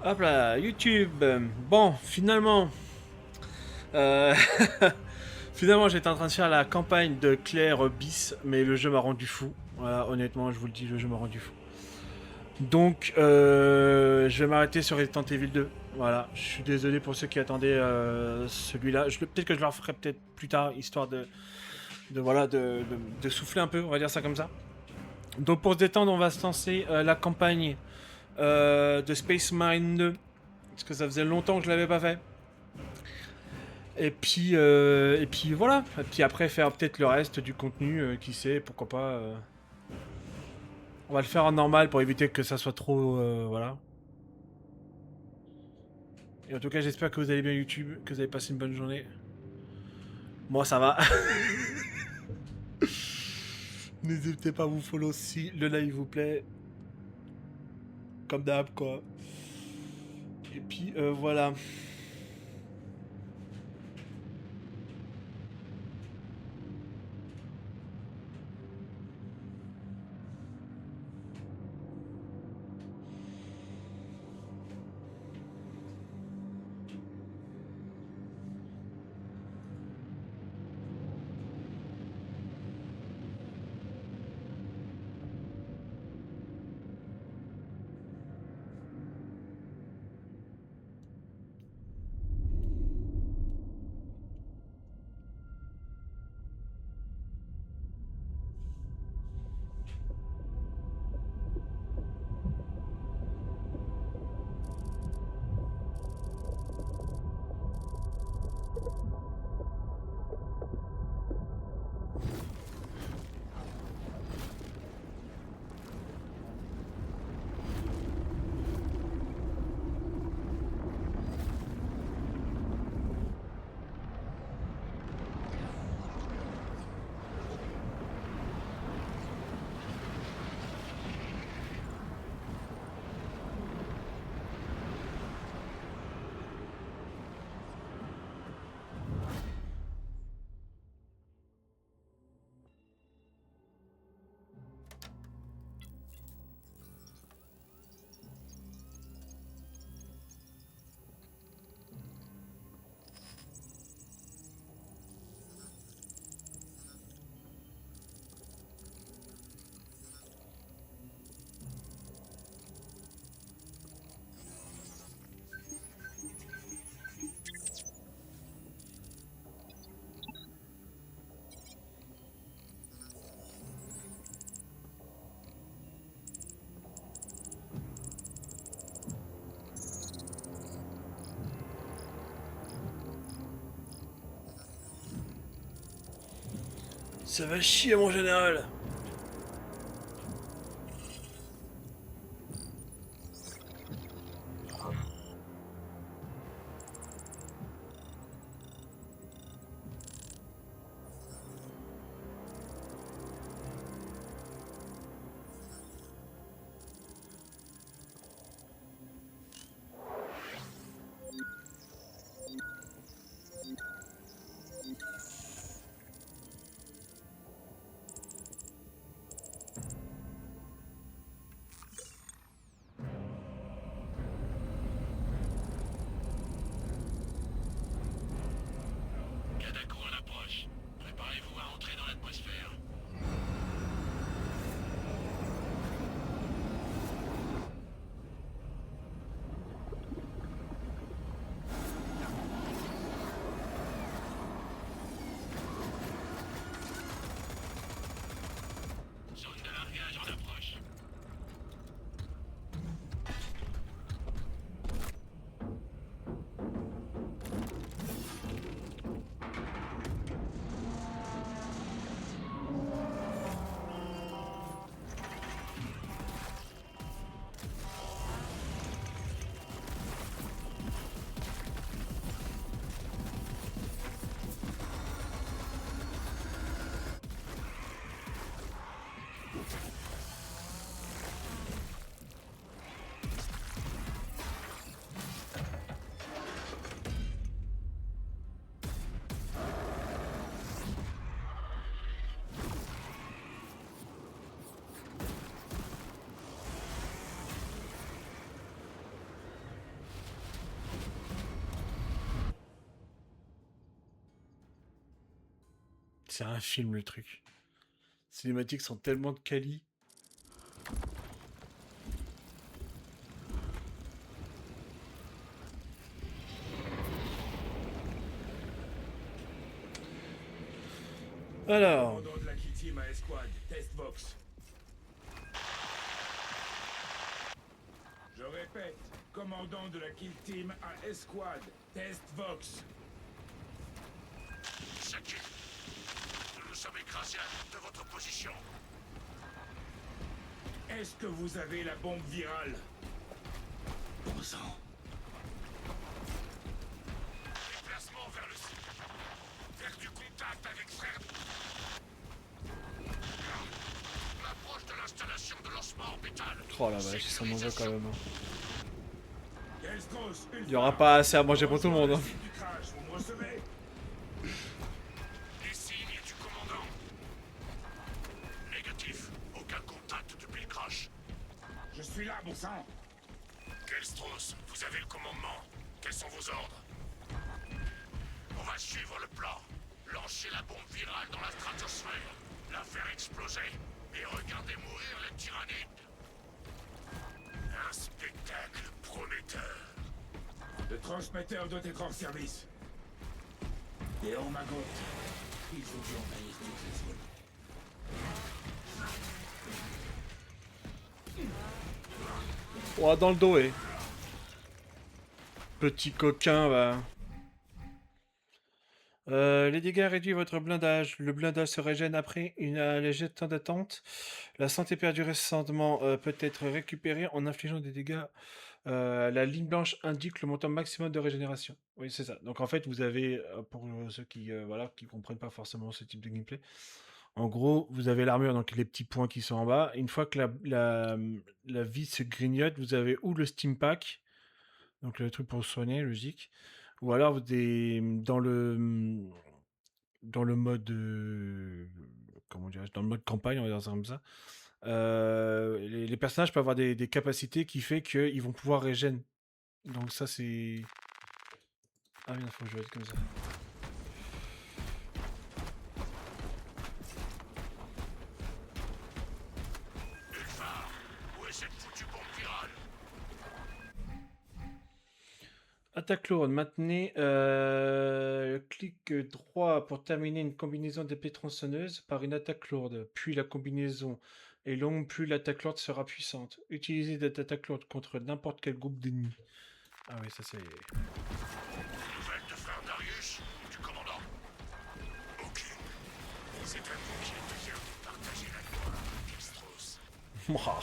Hop là, YouTube. Bon, finalement, euh, finalement, j'étais en train de faire la campagne de Claire bis, mais le jeu m'a rendu fou. Voilà, honnêtement, je vous le dis, le jeu m'a rendu fou. Donc, je vais m'arrêter sur Resident Evil 2. Voilà, je suis désolé pour ceux qui attendaient celui-là. Peut-être que je le referai peut-être plus tard, histoire de souffler un peu, on va dire ça comme ça. Donc, pour se détendre, on va se lancer la campagne de Space Marine 2. Parce que ça faisait longtemps que je l'avais pas fait. Et puis voilà. Et puis après faire peut-être le reste du contenu, qui sait, pourquoi pas. On va le faire en normal pour éviter que ça soit trop, voilà. Et en tout cas, j'espère que vous allez bien YouTube, que vous avez passé une bonne journée. Moi, ça va. N'hésitez pas à vous follow si le live vous plaît. Comme d'hab, quoi. Et puis voilà. Ça va chier, mon général. Catacombe approche. Préparez-vous à entrer dans l'atmosphère. Zone de largage en approche. C'est un film le truc. Les cinématiques sont tellement de quali. Alors, Commandant de la Kill Team à Esquad, test Vox. Je répète, commandant de la Kill Team à Esquad, test Vox. Saki, nous nous sommes écrasés de votre position. Est-ce que vous avez la bombe virale? Posant. Déplacement vers le site. Vers du contact avec frère. On approche de l'installation de lancement orbital. oh la vache, ça m'en va quand même. Kelstros, Il n'y aura pas assez à manger pour tout le monde. Hein. Du crash, vous me recevez? Les signes du commandant. Négatif. Aucun contact depuis le crash. Je suis là, bon sang. Kelstros, vous avez le commandement. Quels sont vos ordres? On va suivre le plan. Lancer la bombe virale dans la stratosphère. La faire exploser. Et regarder mourir les tyrannides. Un spectacle prometteur. Le transmetteur doit être en service. Et on m'agote. Il faut que j'envahisse toutes les zones. Oh, dans le dos, eh. Petit coquin, va. Les dégâts réduisent votre blindage. Le blindage se régène après une léger temps d'attente. La santé perdue récemment peut être récupérée en infligeant des dégâts. La ligne blanche indique le montant maximum de régénération. Oui, c'est ça. Donc en fait, vous avez, pour ceux qui voilà, qui comprennent pas forcément ce type de gameplay, en gros, vous avez l'armure, donc les petits points qui sont en bas. Une fois que la vie se grignote, vous avez ou le Steam Pack, donc le truc pour soigner, logique, ou alors dans le mode comment dirais-je, dans le mode campagne, on va dire ça comme ça. Les personnages peuvent avoir des capacités qui fait qu'ils vont pouvoir régène. Donc ça c'est ah bien, faut que je vais être comme ça. Ulfar, où est cette foutue bombe virale? Attaque lourde, maintenez clic droit pour terminer une combinaison d'épée tronçonneuse par une attaque lourde. Puis la combinaison est longue, plus l'attaque lourde sera puissante. Utilisez cette attaque lourde contre n'importe quel groupe d'ennemis. Ah oui, ça c'est... Nouvelle de frère Darius ou du commandant? Aucune. C'est à vous qui êtes fier de partager la gloire, Kelstros. Mouah.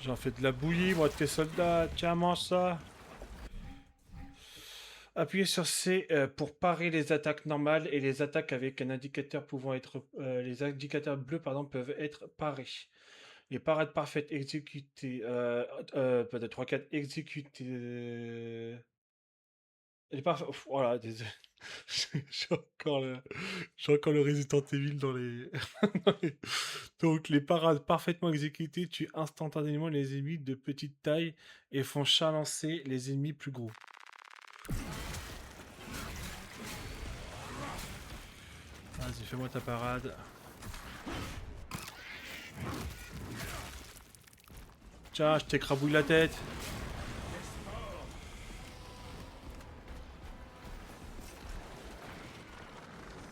J'en fais de la bouillie, moi, de tes soldats. Tiens, mange ça. Appuyez sur C pour parer les attaques normales et les attaques avec un indicateur pouvant être... les indicateurs bleus, pardon, peuvent être parés. Les parades parfaites exécutées... peut-être 3-4 exécutées... Les parfaites... Voilà, désolé. J'ai encore le Resident Evil dans les... Donc, les parades parfaitement exécutées tuent instantanément les ennemis de petite taille et font chalancer les ennemis plus gros. Vas-y, fais-moi ta parade. Tiens, je t'écrabouille la tête.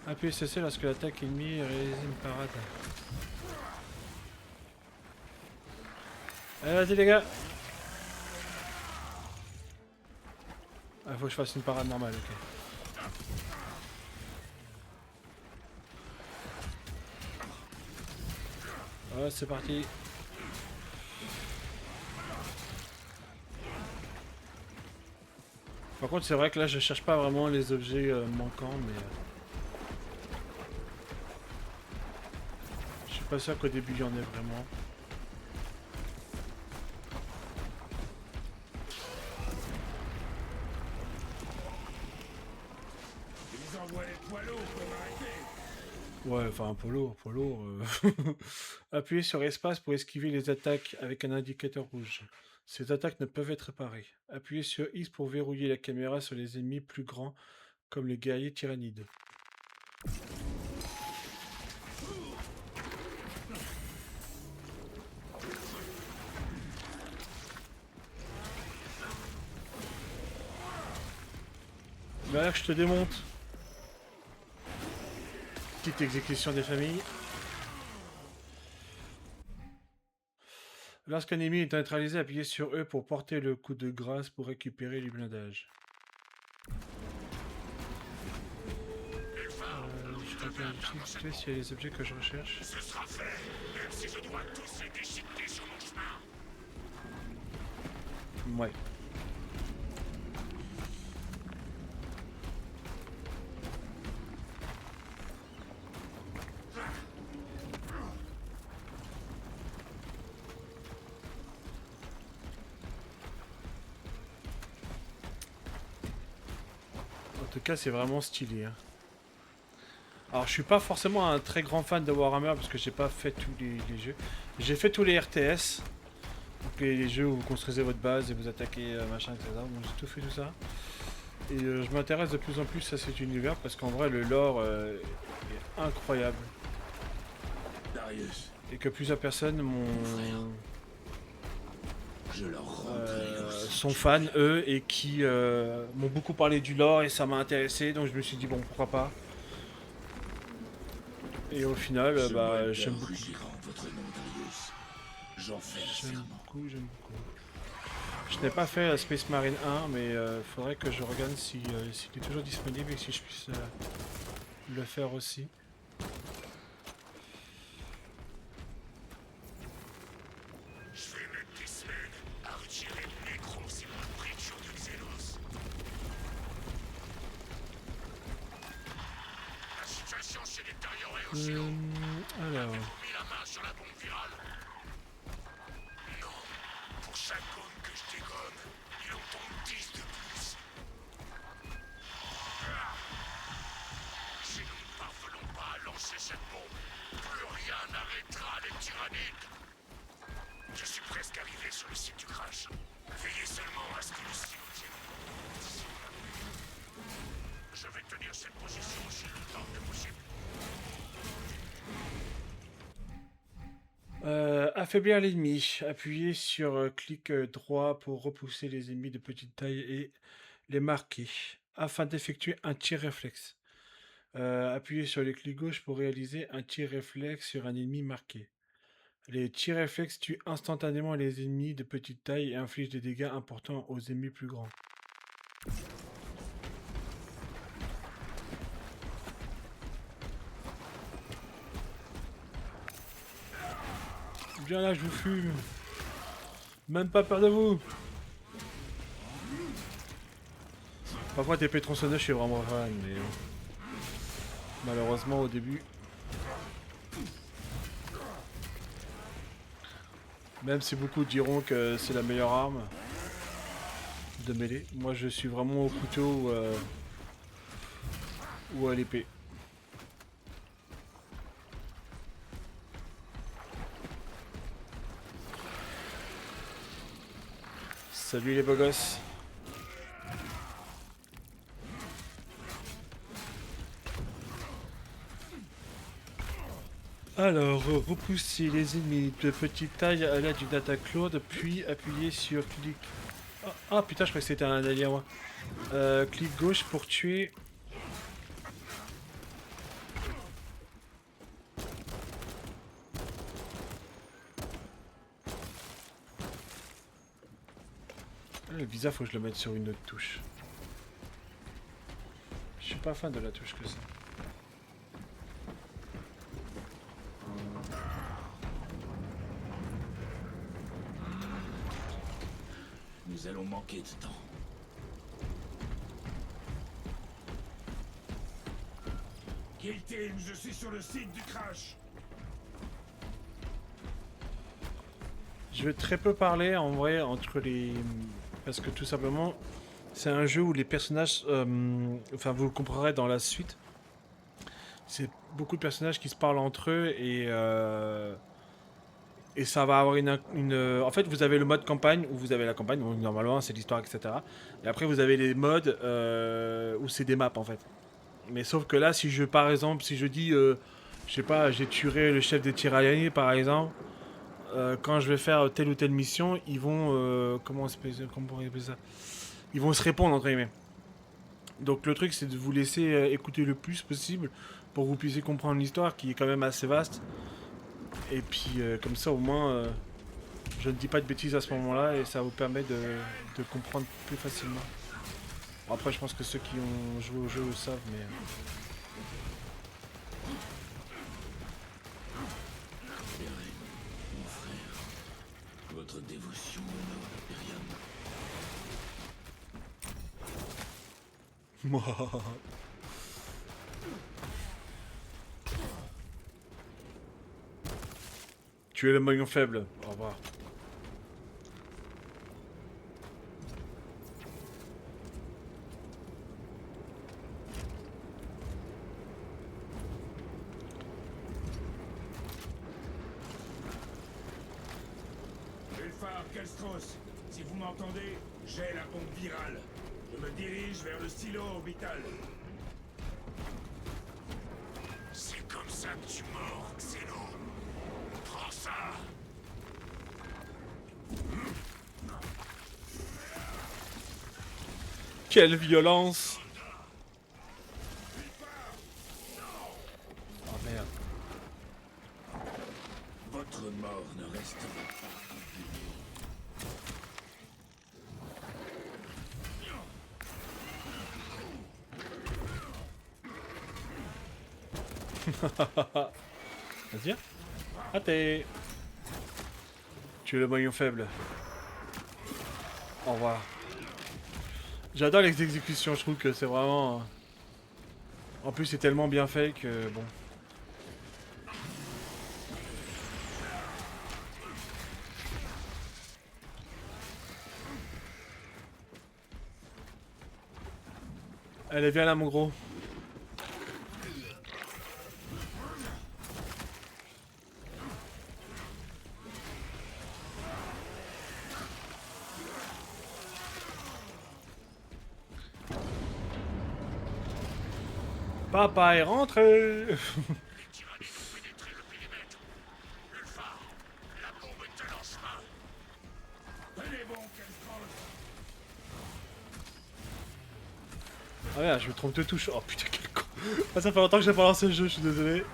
Appuyez CC lorsque l'attaque ennemie réalise une parade. Allez, vas-y les gars. Ah, faut que je fasse une parade normale, ok. Ouais, c'est parti. Par contre, c'est vrai que là, je cherche pas vraiment les objets manquants, mais... je suis pas sûr qu'au début, il y en ait vraiment. Ils envoient les poids lourds pour m'arrêter. Ouais, enfin, polo. Appuyez sur espace pour esquiver les attaques avec un indicateur rouge. Ces attaques ne peuvent être réparées. Appuyez sur X pour verrouiller la caméra sur les ennemis plus grands, comme les guerriers tyrannides. Voilà que je te démonte. Petite exécution des familles. Lorsqu'un ennemi est neutralisé, appuyez sur E pour porter le coup de grâce pour récupérer du blindage. Je regarde vite fait s'il y a les objets que je recherche. Ce sera fait, même si je dois tous les déchiqueter sur mon chemin. Ouais. En tout cas, c'est vraiment stylé. Hein. Alors, je suis pas forcément un très grand fan de Warhammer parce que j'ai pas fait tous les jeux. J'ai fait tous les RTS. Donc les jeux où vous construisez votre base et vous attaquez machin, etc. Donc j'ai tout fait tout ça. Et je m'intéresse de plus en plus à cet univers parce qu'en vrai le lore est incroyable. Darius, Et que plusieurs personnes je leur rendrai sont fans eux et qui m'ont beaucoup parlé du lore et ça m'a intéressé donc je me suis dit bon pourquoi pas. Et au final j'aime beaucoup. Votre nom, Darius. J'en fais le J'aime serment. beaucoup, j'aime beaucoup. Je n'ai pas fait Space Marine 1 mais faudrait que je regarde s'il est toujours disponible et si je puisse le faire aussi. Je vais mettre des semaines à retirer le nécro si vous le prédions du Xenos. La situation s'est détériorée aussi haut. Alors, Avez-vous mis la main sur la bombe virale? Non. Pour chaque gomme que je dégomme, il en tombe 10 de plus. Si nous ne parvenons pas à lancer cette bombe, plus rien n'arrêtera les tyrannides. Je suis presque arrivé sur le site du crash. Veillez seulement à ce que le silo tienne. Je vais tenir cette position aussi longtemps que possible. affaiblir l'ennemi. Appuyez sur clic droit pour repousser les ennemis de petite taille et les marquer, afin d'effectuer un tir réflexe. Appuyez sur le clic gauche pour réaliser un tir réflexe sur un ennemi marqué. Les tirs réflexes tuent instantanément les ennemis de petite taille et infligent des dégâts importants aux ennemis plus grands. Viens là, je vous fume. Même pas peur de vous. Parfois tes tronçonneuses, je suis vraiment fan, mais malheureusement au début. Même si beaucoup diront que c'est la meilleure arme de mêlée, moi je suis vraiment au couteau ou à l'épée. Salut les beaux gosses. Alors, repoussez les ennemis de petite taille à l'aide d'une attaque lourde, puis appuyez sur clic... Ah putain, je croyais que c'était un allié à moi. Clic gauche pour tuer... Le visa, faut que je le mette sur une autre touche. Je suis pas fan de la touche que ça. Nous allons manquer de temps. Kill Team, je suis sur le site du crash. Je vais très peu parler en vrai entre les... Parce que tout simplement, c'est un jeu où les personnages... Enfin, vous le comprendrez dans la suite. C'est beaucoup de personnages qui se parlent entre eux et Et ça va avoir En fait, vous avez le mode campagne, où vous avez la campagne, donc normalement c'est l'histoire, etc. Et après, vous avez les modes où c'est des maps, en fait. Mais sauf que là, si je, par exemple, si je dis, je sais pas, j'ai tué le chef des tirailleurs, par exemple, quand je vais faire telle ou telle mission, ils vont, comment on appelle ça? Ils vont se répondre, entre guillemets. Donc le truc, c'est de vous laisser écouter le plus possible pour que vous puissiez comprendre l'histoire, qui est quand même assez vaste. Et puis, comme ça, au moins, je ne dis pas de bêtises à ce moment-là, et ça vous permet de comprendre plus facilement. Bon, après, je pense que ceux qui ont joué au jeu le savent, mais... Mon frère, votre dévotion honore l'Imperium. Tu es le maillon faible. Au revoir. Ulfar, Kelstros, si vous m'entendez, j'ai la bombe virale. Je me dirige vers le silo orbital. C'est comme ça que tu mords, Xeno. Prends ça. Quelle violence! Oh merde. Votre mort ne restera pas impunie. Vas-y. Raté. Tu es le maillon faible. Au revoir. J'adore les exécutions, je trouve que c'est vraiment... En plus, c'est tellement bien fait que... Bon. Allez, viens là, mon gros. Papa est rentré. Les tyrannides ont pénétré le périmètre. Ulfar, la bombe est à lancement. Tenez bon, Kelstros. Ah merde, je me trompe de touche. Oh putain, quel con. Ah, ça fait longtemps que j'ai pas lancé le jeu, je suis désolé.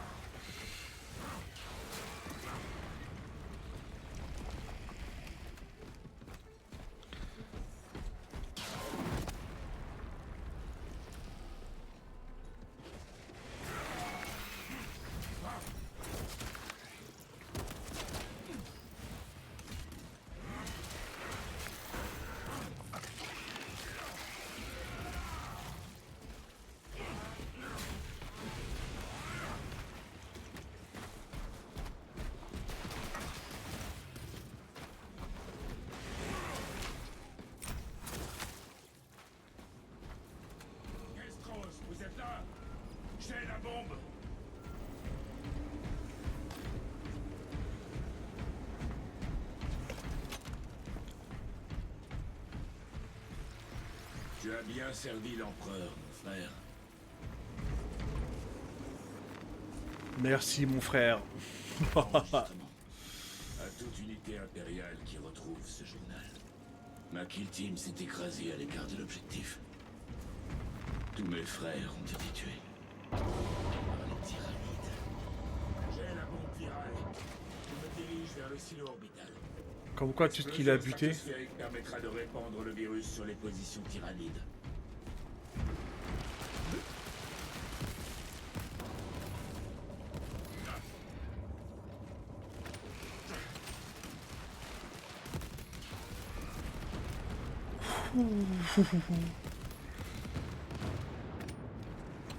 Kelstros, vous êtes là? J'ai la bombe. Tu as bien servi l'empereur, mon frère. Merci, mon frère. Enregistrement. À toute unité impériale qui retrouve ce journal. Ma kill team s'est écrasée à l'écart de l'objectif. Tous mes frères ont été tués. Par les tyrannides. J'ai la bombe virale. Je me dirige vers le silo orbital. Comme quoi, tout ce qu'il a buté. L'explosion stratosphérique permettra de répandre le virus sur les positions tyrannides.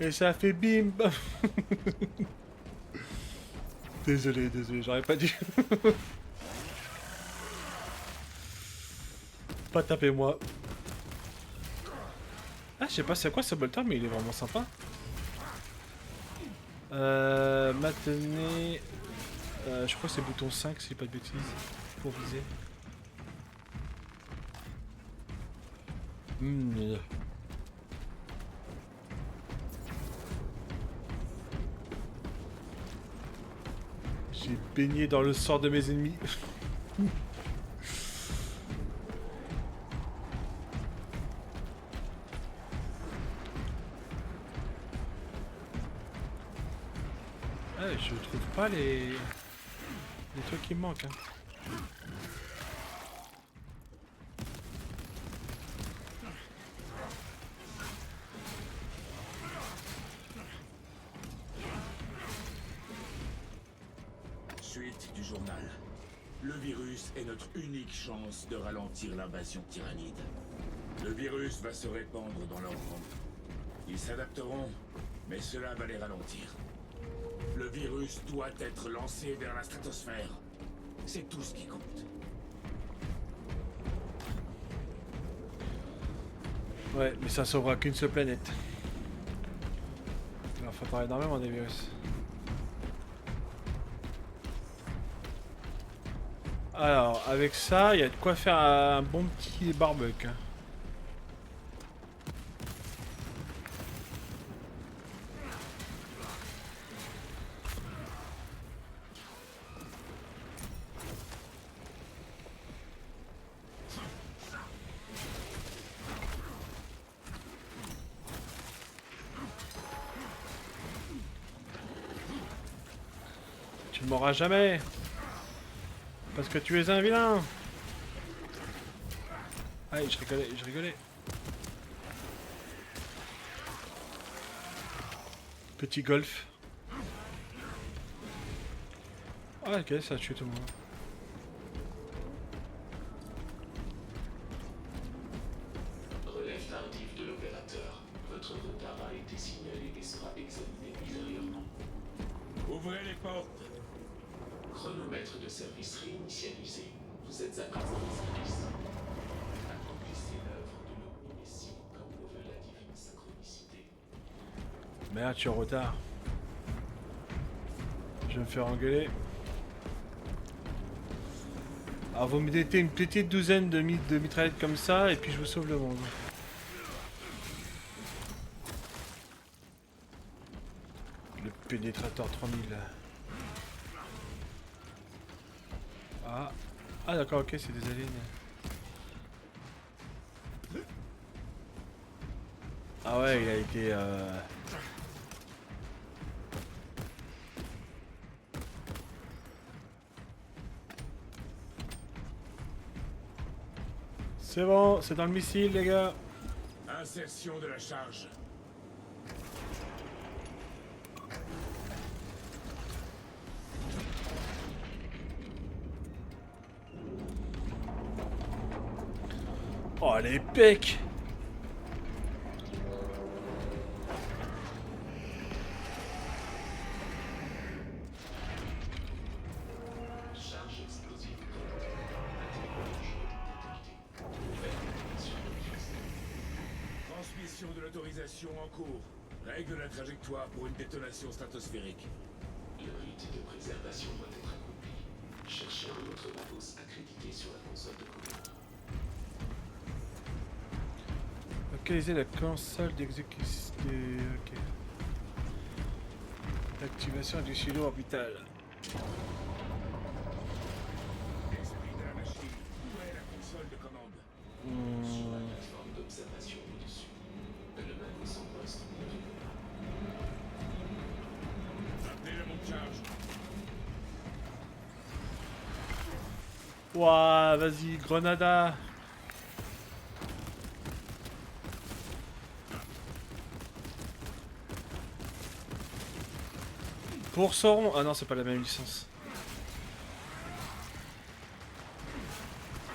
Et ça fait bim bam. Désolé, j'aurais pas dû. Pas taper moi. Ah, je sais pas c'est quoi ce bolter, mais il est vraiment sympa. Maintenez Je crois que c'est bouton 5 si pas de bêtises. Pour viser. J'ai baigné dans le sang de mes ennemis. Ouais, je trouve pas les trucs qui me manquent. Hein. Suite du journal. Le virus est notre unique chance de ralentir l'invasion tyrannide. Le virus va se répandre dans leur rang. Ils s'adapteront, mais cela va les ralentir. Le virus doit être lancé vers la stratosphère. C'est tout ce qui compte. Ouais, mais ça sauvera qu'une seule planète. Il en faudra énormément des virus. Alors, avec ça, il y a de quoi faire un bon petit barbecue. Tu ne m'auras jamais. Parce que tu es un vilain. Allez, je rigolais, je rigolais. Petit golf. Ah ok, ça a tué tout le monde. Relève tardive de l'opérateur. Votre retard a été signalé et sera examiné ultérieurement. Ouvrez les portes. Chronomètre de service réinitialisé. Vous êtes à présent en service. Accomplissez l'œuvre de l'Omni-Messie comme le veut la divine synchronicité. Merde, je suis en retard. Je vais me faire engueuler. Alors vous me mettez une petite douzaine de mitraillettes comme ça et puis je vous sauve le monde. Le pénétrateur 3000. Ah d'accord, ok, c'est des aliens. Ah ouais, il a été... C'est bon, c'est dans le missile les gars. Insertion de la charge. Oh les pecs. Charge explosive connectée. Matériau détecté. Transmission de l'autorisation en cours. Règle la trajectoire pour une détonation stratosphérique. Le rite de préservation doit être accompli. Cherchez un autre matos accrédité sur la console de commande. Localiser la console d'exécution. Ok. L'activation du silo orbital. Esprit de la machine. Où est la console de commande? Sur la plateforme d'observation au-dessus. Le matos en poste ne répond pas. Appelez le monte charge. Ouah, vas-y, Grenada. Pour Sauron. Ah non, c'est pas la même licence.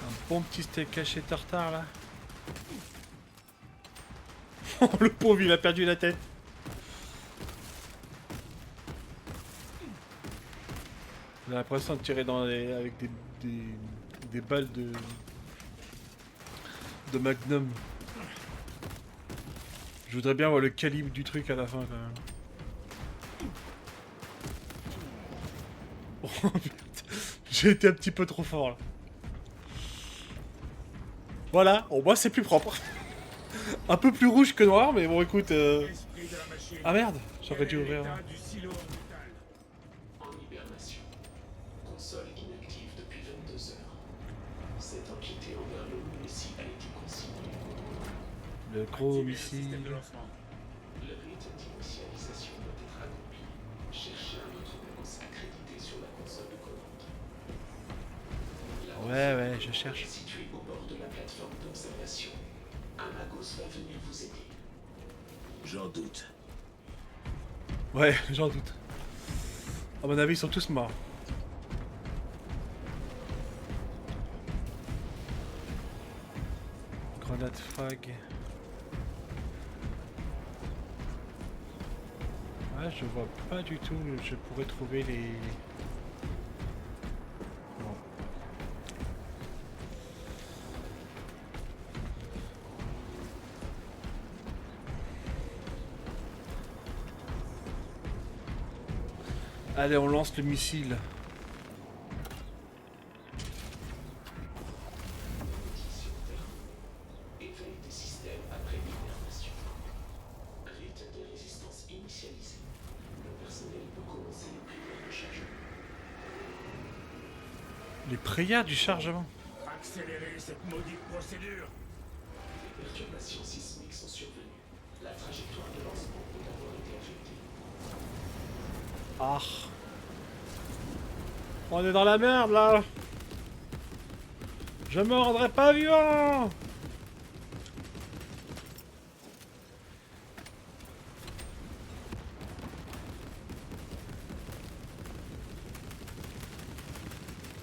Un bon petit steak caché tartare là. Oh le pauvre, il a perdu la tête. J'ai l'impression de tirer dans les... avec des balles de Magnum. Je voudrais bien voir le calibre du truc à la fin quand même. Oh, putain. J'ai été un petit peu trop fort là. Voilà, au moins c'est plus propre. Un peu plus rouge que noir, mais bon écoute... Esprit de la machine. Ah merde, j'aurais dû Quel est ouvrir. l'état du silo en métal? En hibernation. Console inactive depuis 22 heures. Cette enquêtée envers le Messi a été consignée. Le gros Activez le système missile. de lancement. Le rite d'initialisation doit être accompli. Cherchez un autre monstre accrédité sur la console de commande. Ouais, je cherche. Situé au bord de la plateforme d'observation. Un Magos va venir vous aider. J'en doute. Ouais, j'en doute. À mon avis, ils sont tous morts. Grenade frag. Ouais, je vois pas du tout où je pourrais trouver les... Non. Allez, on lance le missile. Sur terrain. Éveil des systèmes après hibernation. Rite des résistances initialisées. Le personnel peut commencer les prières de chargement. Les prières du chargement. Accélérez cette maudite procédure. Des perturbations sismiques sont survenues. La trajectoire de lancement peut avoir été affectée. Ah. On est dans la merde là. Je me rendrai pas vivant.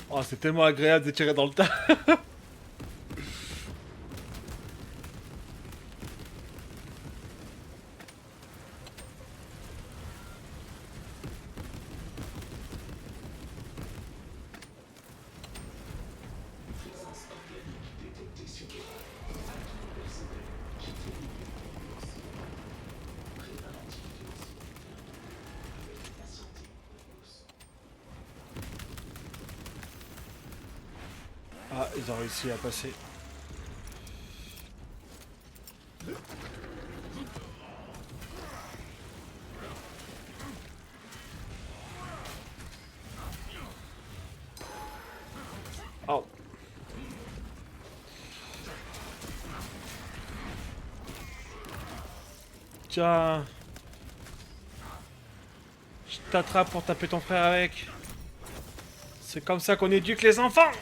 Oh, c'est tellement agréable de tirer dans le tas. Présence organique détectée sur le acte du personnel qui termine le lancement. Préparatif de lancement interne. Avec la santé Magos. Ah, ils ont réussi à passer. Oh. Tiens. Je t'attrape pour taper ton frère avec. C'est comme ça qu'on éduque les enfants.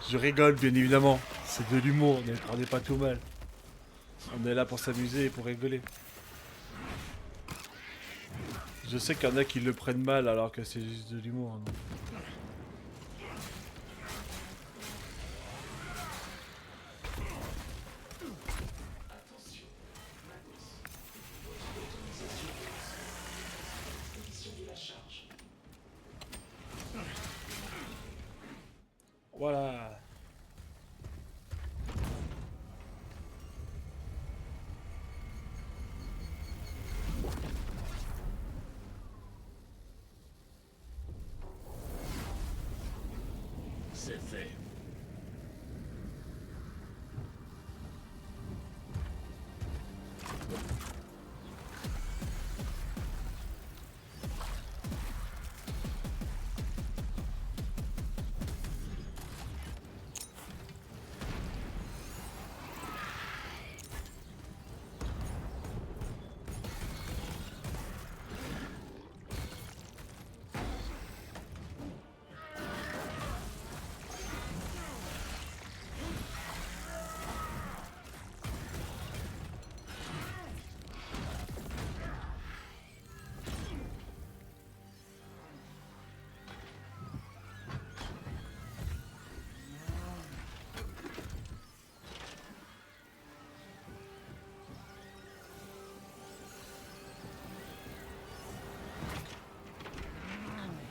Je rigole, bien évidemment. C'est de l'humour, ne le prenez pas tout mal. On est là pour s'amuser et pour rigoler. Je sais qu'il y en a qui le prennent mal alors que c'est juste de l'humour. Non. Attention, Magos. Votre autorisation de lancement. Expédition de la charge. Voilà. C'est fait.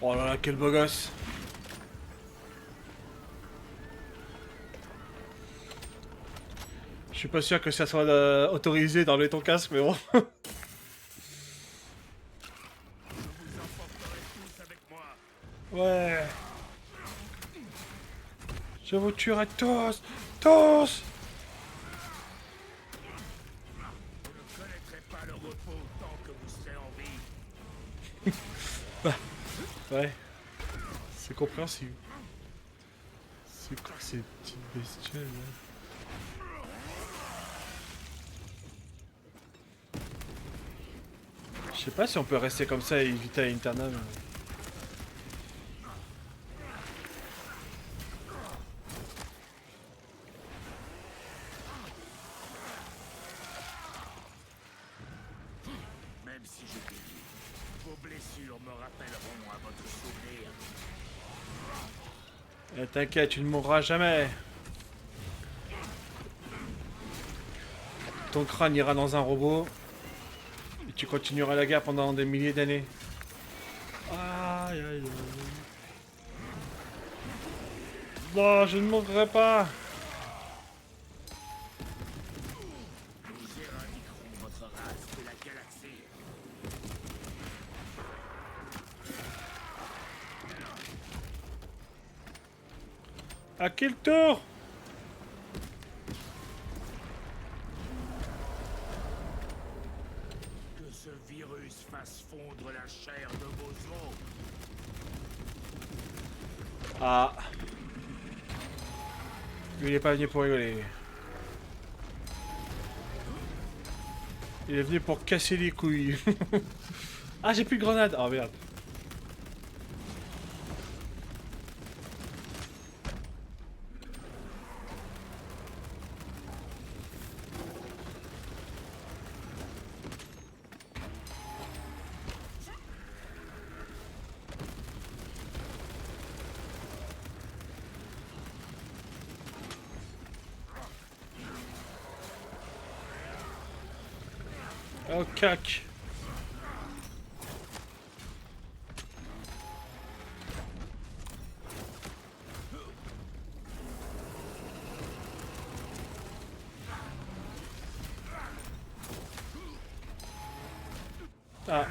Oh là là, quel beau gosse. Je suis pas sûr que ça soit autorisé d'enlever ton casque, mais bon. Je vous emporterai tous avec Ouais. Je vous tuerai tous. Tous. Vous ne connaîtrez pas le repos tant que vous serez en vie. Ouais. C'est compréhensible. C'est quoi ces petites bestioles là? Je sais pas si on peut rester comme ça et éviter à Internal. Même si je guéris, vos blessures me rappelleront à votre souvenir. Eh, t'inquiète, tu ne mourras jamais. Ton crâne ira dans un robot. Et tu continueras la guerre pendant des milliers d'années. Aïe aïe aïe. Non, je ne mourrai pas. Nous éradiquerons votre race de la galaxie. À quel tour? Que ce virus fasse fondre la chair de vos os. Ah. Lui, il est pas venu pour rigoler. Il est venu pour casser les couilles. Ah, j'ai plus de grenade. Oh merde. Oh, cac. Ah.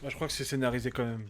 Bah, je crois que c'est scénarisé quand même.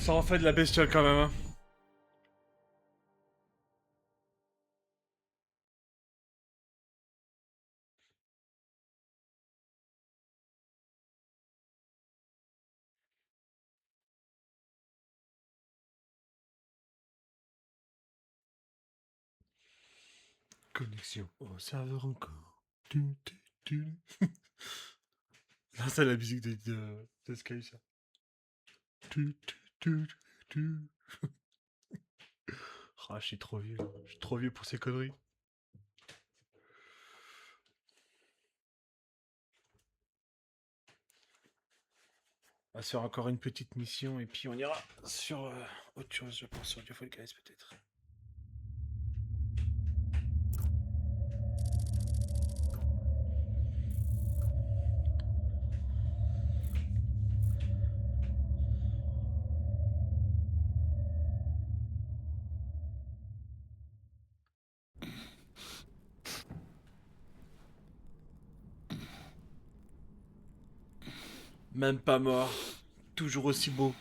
Ça en fait de la bestiole quand même, hein. Connexion au serveur encore. Tu. Là, c'est la musique de Sky, ça. Tu. Ah, je suis trop vieux. Je suis trop vieux pour ces conneries. On va se faire encore une petite mission et puis on ira sur autre chose, je pense, sur du Fall Guys peut-être. Même pas mort. Toujours aussi beau.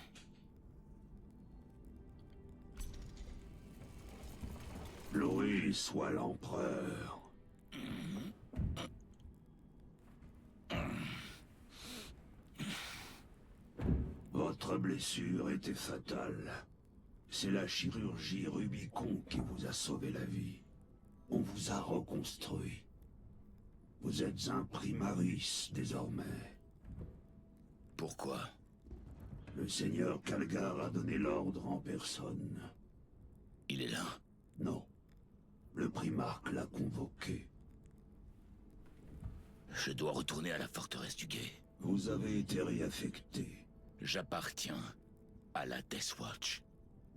Louis soit l'empereur. Votre blessure était fatale. C'est la chirurgie Rubicon qui vous a sauvé la vie. On vous a reconstruit. Vous êtes un primaris désormais. Pourquoi? Le seigneur Calgar a donné l'ordre en personne. Il est là. Non. Le primarque l'a convoqué. Je dois retourner à la forteresse du Guet. Vous avez été réaffecté. J'appartiens à la Death Watch.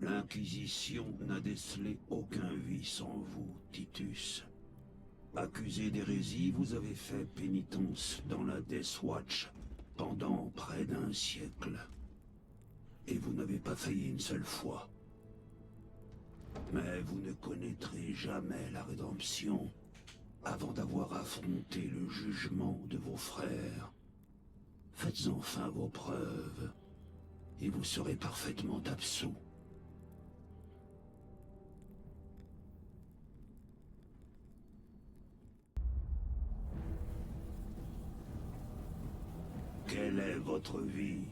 L'Inquisition n'a décelé aucun vice en vous, Titus. Accusé d'hérésie, vous avez fait pénitence dans la Death Watch pendant près d'un siècle. Et vous n'avez pas failli une seule fois. Mais vous ne connaîtrez jamais la rédemption avant d'avoir affronté le jugement de vos frères. Faites enfin vos preuves, et vous serez parfaitement absous. Quelle est votre vie?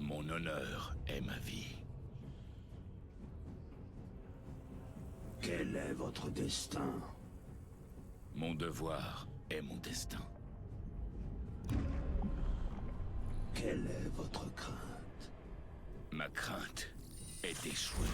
Mon honneur est ma vie. Quel est votre destin? Mon devoir est mon destin. Quelle est votre crainte? Ma crainte est d'échouer.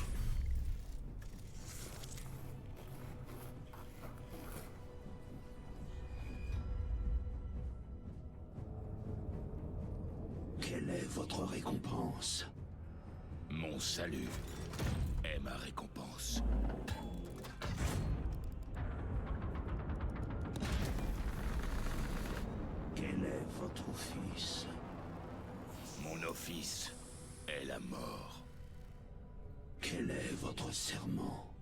Quelle est votre récompense? Mon salut est ma récompense. Quel est votre office? Mon office est la mort. Quel est votre serment?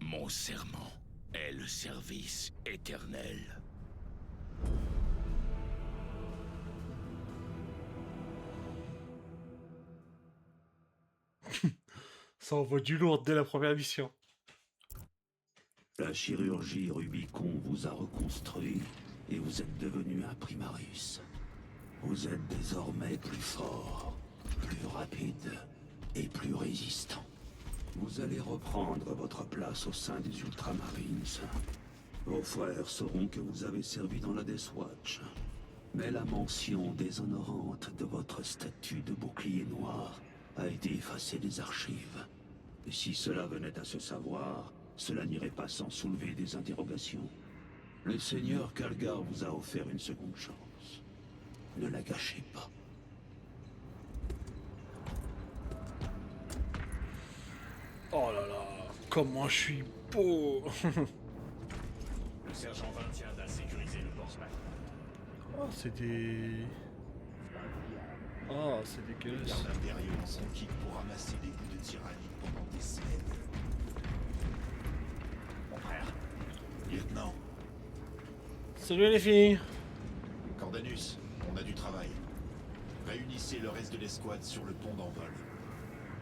Mon serment est le service éternel. Ça envoie du lourd dès la première mission. La chirurgie Rubicon vous a reconstruit et vous êtes devenu un Primarus. Vous êtes désormais plus fort, plus rapide et plus résistant. Vous allez reprendre votre place au sein des Ultramarines. Vos frères sauront que vous avez servi dans la Death Watch. Mais la mention déshonorante de votre statut de bouclier noir a été effacée des archives. Et si cela venait à se savoir, cela n'irait pas sans soulever des interrogations. Le Seigneur Kalgar vous a offert une seconde chance. Ne la gâchez pas. Oh là là, comment je suis beau. Le sergent 20 a sécurisé le port. Oh, c'est des... Oh, c'est Les dégueulasse. gardes impériaux sont quittes pour ramasser des bouts de tyrannie pendant des semaines. Mon frère. Lieutenant. Salut les filles. Cordanus, on a du travail. Réunissez le reste de l'escouade sur le pont d'envol.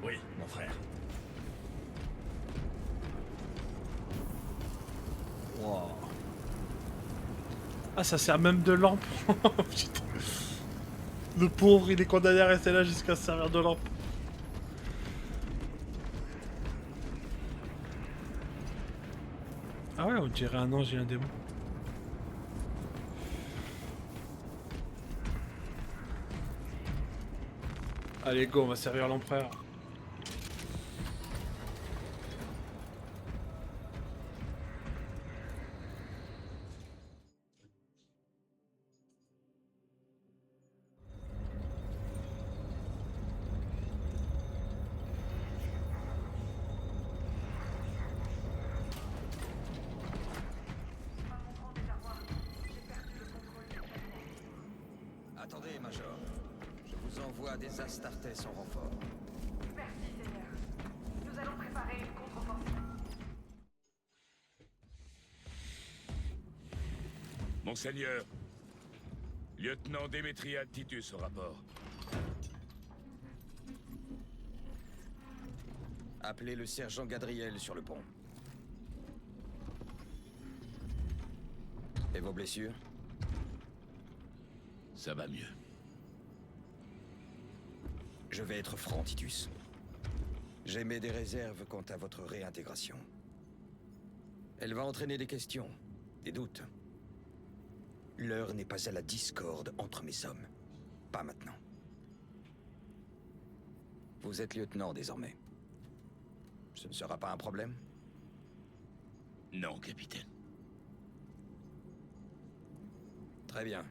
Oui, mon frère. Wow. Ah, ça sert même de lampe. Putain. Le pauvre, il est condamné à rester là jusqu'à se servir de lampe. Ah ouais, on dirait un ange et un démon. Allez, go, on va servir l'empereur. Attendez, Major. Je vous envoie des Astartes en renfort. Merci, Seigneur. Nous allons préparer une contre-offensive. Monseigneur, lieutenant Démétriade Titus au rapport. Appelez le sergent Gadriel sur le pont. Et vos blessures? Ça va mieux. Je vais être franc, Titus. J'émets des réserves quant à votre réintégration. Elle va entraîner des questions, des doutes. L'heure n'est pas à la discorde entre mes hommes. Pas maintenant. Vous êtes lieutenant désormais. Ce ne sera pas un problème? Non, capitaine. Très bien.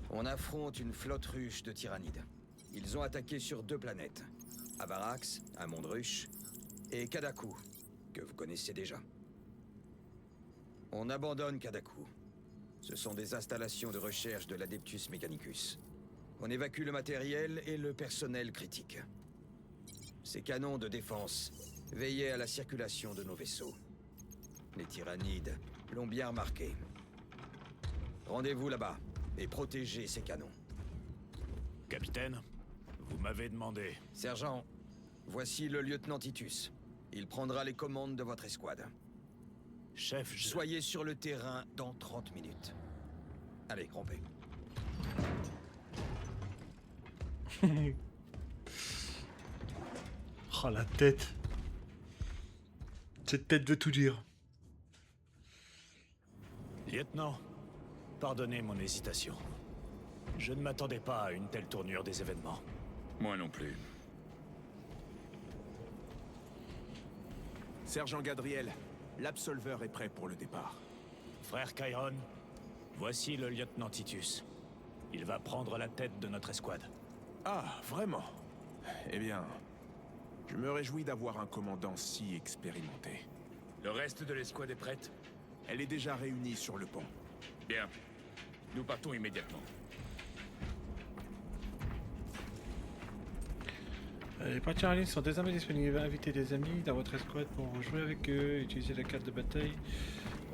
On affronte une flotte ruche de tyrannides. Ils ont attaqué sur 2 planètes. Avarax, un monde ruche, et Kadaku, que vous connaissez déjà. On abandonne Kadaku. Ce sont des installations de recherche de l'Adeptus Mechanicus. On évacue le matériel et le personnel critique. Ces canons de défense veillaient à la circulation de nos vaisseaux. Les tyrannides l'ont bien remarqué. Rendez-vous là-bas et protégez ces canons. Capitaine, vous m'avez demandé. Sergent, voici le lieutenant Titus. Il prendra les commandes de votre escouade. Chef, Soyez sur le terrain dans 30 minutes. Allez, rompez. Oh la tête. Cette tête veut tout dire. Lieutenant, pardonnez mon hésitation. Je ne m'attendais pas à une telle tournure des événements. Moi non plus. Sergent Gadriel, l'absolveur est prêt pour le départ. Frère Chiron, voici le lieutenant Titus. Il va prendre la tête de notre escouade. Ah, vraiment? Eh bien, je me réjouis d'avoir un commandant si expérimenté. Le reste de l'escouade est prête? Elle est déjà réunie sur le pont. Bien. Nous partons immédiatement. Les parties en ligne sont désormais disponibles. Invitez des amis dans votre escouade pour jouer avec eux. Utilisez la carte de bataille.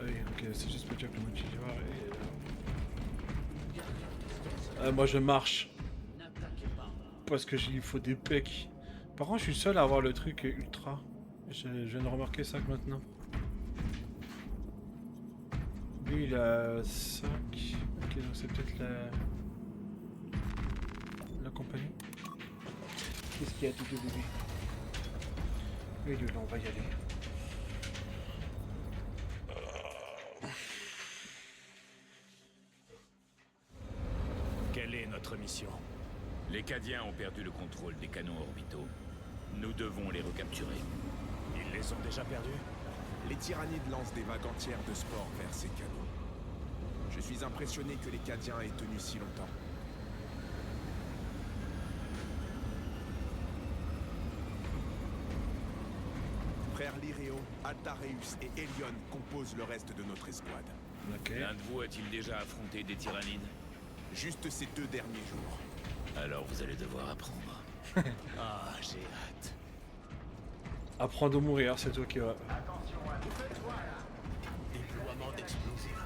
Oui, ok, c'est juste pour dire que le multijoueur est... moi je marche. Parce que il faut des pecs. Par contre, je suis seul à avoir le truc ultra. Je viens de remarquer ça que maintenant. Lui il a 5. Ok, donc c'est peut-être la compagnie. Qu'est-ce qu'il y a tout de bébé? Oui, là, on va y aller. Quelle est notre mission? Les Cadiens ont perdu le contrôle des canons orbitaux. Nous devons les recapturer. Ils les ont déjà perdus? Les tyrannides lancent des vagues entières de spores vers ces canons. Je suis impressionné que les Cadiens aient tenu si longtemps. Frères Lyreo, Altareus et Elion composent le reste de notre escouade. Ok. L'un de vous a-t-il déjà affronté des tyrannides? Juste ces 2 derniers jours. Alors vous allez devoir apprendre. Ah, j'ai hâte. Apprendre à mourir, c'est toi qui va. Déploiement d'explosifs.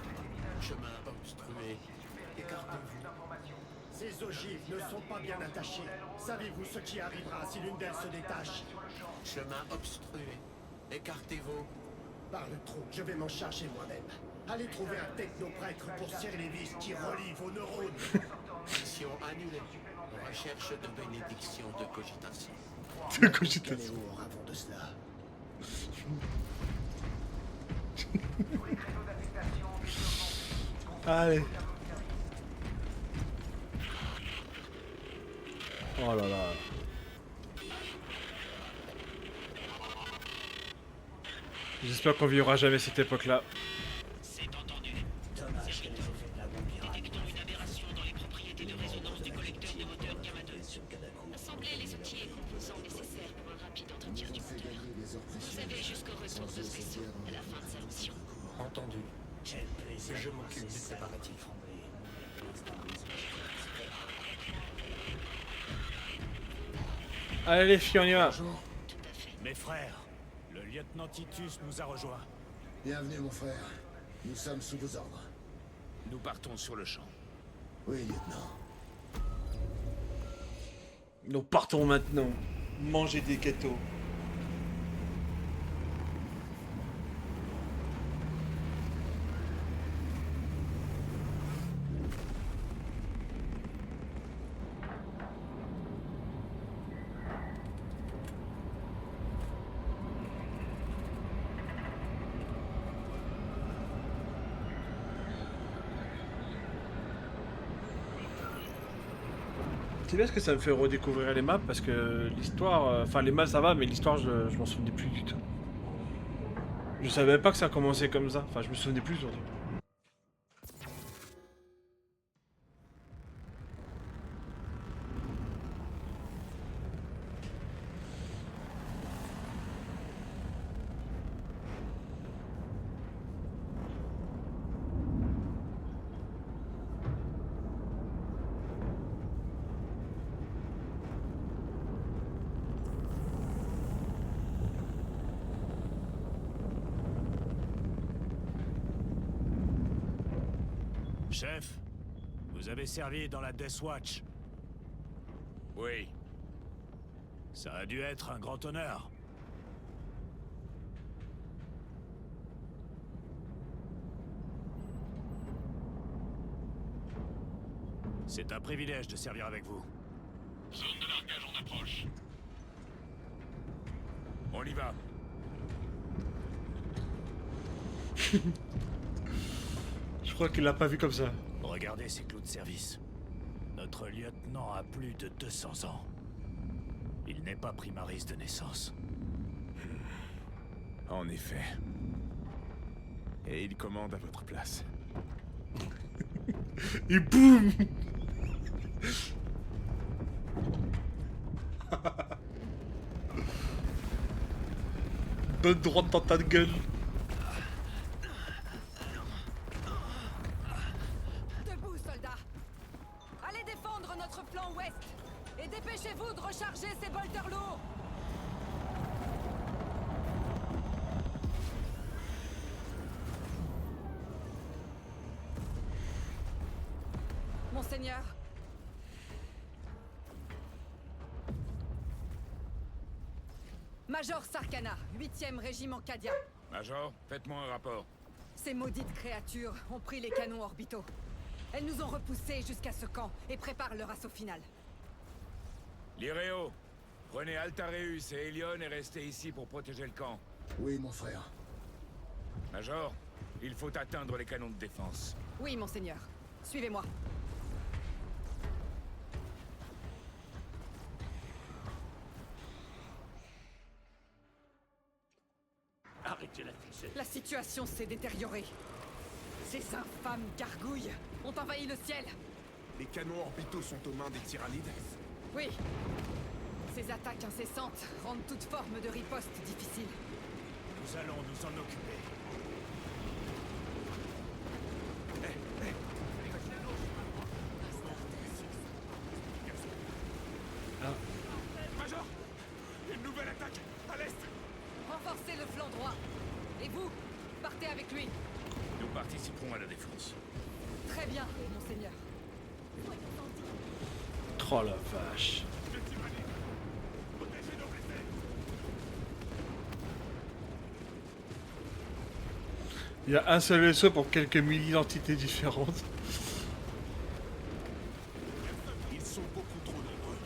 Chemin obstrué. Écartez-vous. Ces ogives ne sont pas bien attachées. Savez-vous ce qui arrivera si l'une d'elles se détache? Chemin obstrué. Écartez-vous. Parle trop, je vais m'en charger moi-même. Allez trouver un technoprêtre pour serrer les vis qui relient vos neurones. Mission annulée. Recherche de bénédiction de cogitation. De cogitation. Quel est avant de cela? Allez. Oh là là. J'espère qu'on vivra jamais cette époque-là. C'est entendu. Détectons une aberration dans les propriétés de résonance du collecteur de moteur Gamma 2. Assemblez les outils et composants nécessaires pour un rapide entretien du moteur. Vous avez jusqu'au retour de ce vaisseau à la fin de sa mission. Entendu. Quel plaisir. Je m'occupe des préparatifs. Allez les filles, on y va. Tout à fait. Mes frères, le lieutenant Titus nous a rejoints. Bienvenue, mon frère. Nous sommes sous vos ordres. Nous partons sur le champ. Oui, lieutenant. Nous partons maintenant. Manger des gâteaux. C'est bien ce que ça me fait redécouvrir les maps parce que l'histoire, enfin les maps ça va mais l'histoire je m'en souvenais plus du tout. Je savais pas que ça commençait comme ça, enfin je me souvenais plus surtout. Chef, vous avez servi dans la Death Watch. Oui. Ça a dû être un grand honneur. C'est un privilège de servir avec vous. Zone de largage en approche. On y va. Je crois qu'il l'a pas vu comme ça. Regardez ces clous de service. Notre lieutenant a plus de 200 ans. Il n'est pas primariste de naissance. En effet. Et il commande à votre place. Et boum. Bonne droite dans ta gueule. Debout, soldats. Allez défendre notre flanc ouest. Et dépêchez-vous de recharger ces bolters lourds. Monseigneur. Major Sarkana, 8e régiment Cadia. Major, faites-moi un rapport. Ces maudites créatures ont pris les canons orbitaux. Elles nous ont repoussés jusqu'à ce camp et préparent leur assaut final. Lireo, prenez Altareus et Elion et restez ici pour protéger le camp. Oui, mon frère. Major, il faut atteindre les canons de défense. Oui, monseigneur. Suivez-moi. Arrêtez la fusée. La situation s'est détériorée. Ces infâmes gargouilles ont envahi le ciel. Les canons orbitaux sont aux mains des tyrannides. Oui. Ces attaques incessantes rendent toute forme de riposte difficile. Nous allons nous en occuper. Major, une nouvelle attaque à l'est. Renforcez le flanc droit. Et vous, partez avec lui. Nous participerons à la défense. Très bien, monseigneur. Oh la vache. Il y a un seul vaisseau pour quelques milliers d'entités différentes. Ils sont beaucoup trop nombreux.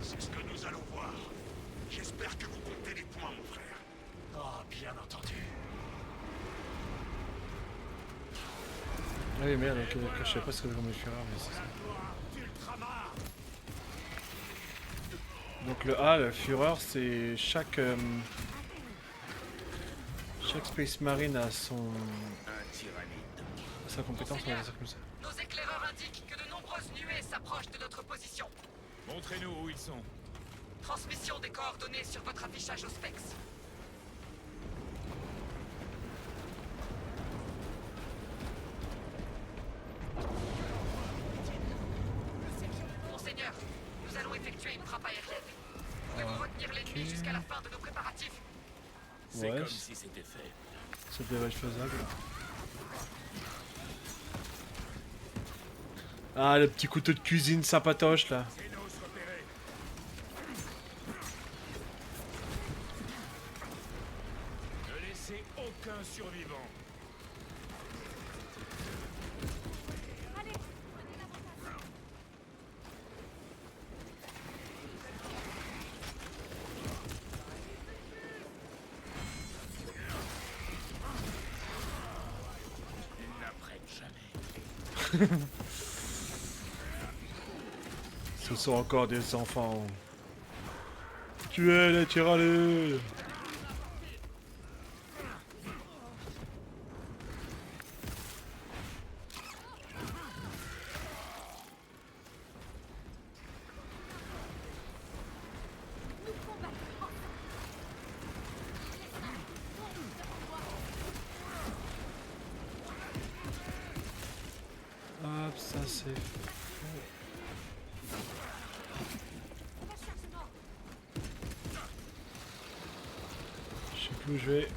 C'est ce que nous allons voir. J'espère que vous comptez les points, mon frère. Ah, bien entendu. Ah oui merde, ok, d'accord, je sais pas ce que je vais me faire, mais c'est ça. Donc le A, le Führer, c'est chaque Space Marine a son Un tyrannide. sa compétence, on va dire comme ça. Nos éclaireurs indiquent que de nombreuses nuées s'approchent de notre position. Montrez-nous où ils sont. Transmission des coordonnées sur votre affichage au Spex. Monseigneur, nous allons effectuer une frappe aérienne. Pouvez-vous retenir l'ennemi jusqu'à la fin de nos préparatifs? C'est Ouais, comme si c'était fait. ça devrait être faisable. Ah, le petit couteau de cuisine sympatoche là. Xenos repérés. Ne laissez aucun survivant. Ils n'apprennent jamais. Ce sont encore des enfants. Tuez-les, tirez-les. Hop, ça c'est fait. Je sais plus où je vais.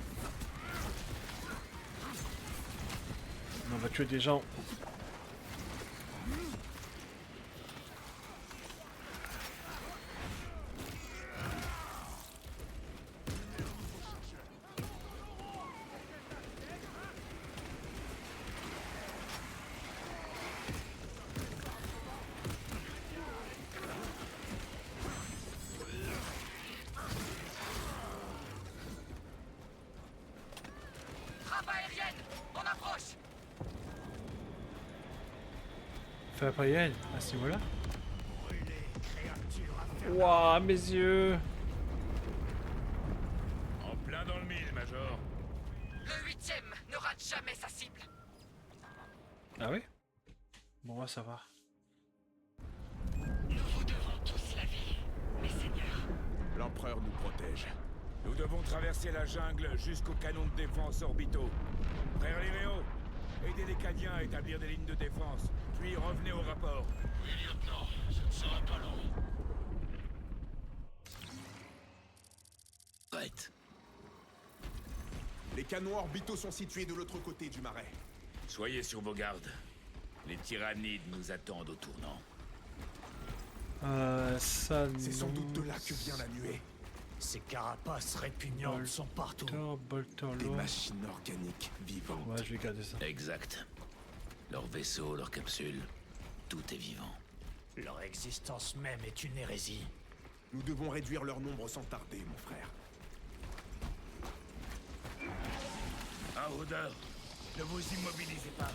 On va tuer des gens. Fait après elle, à ce niveau-là. Brûlez, créatures infernales. Waouh, mes yeux. En plein dans le mille, Major. Le 8e ne rate jamais sa cible. Ah oui? Bon, on va savoir. Nous vous devons tous la vie, mes seigneurs. L'Empereur nous protège. Nous devons traverser la jungle jusqu'aux canons de défense orbitaux. Frère Liréo, aidez les Cadiens à établir des lignes de défense, puis revenez au rapport. Oui, lieutenant, ce ne sera pas long. Prête. Les canons orbitaux sont situés de l'autre côté du marais. Soyez sur vos gardes. Les tyrannides nous attendent au tournant. Ça. C'est sans doute de là que vient la nuée. Ces carapaces répugnantes sont partout. Bolter, Des machines organiques vivantes. Ouais, je vais garder ça. Exact. Leurs vaisseaux, leurs capsules, tout est vivant. Leur existence même est une hérésie. Nous devons réduire leur nombre sans tarder, mon frère. Un rôdeur, ne vous immobilisez pas.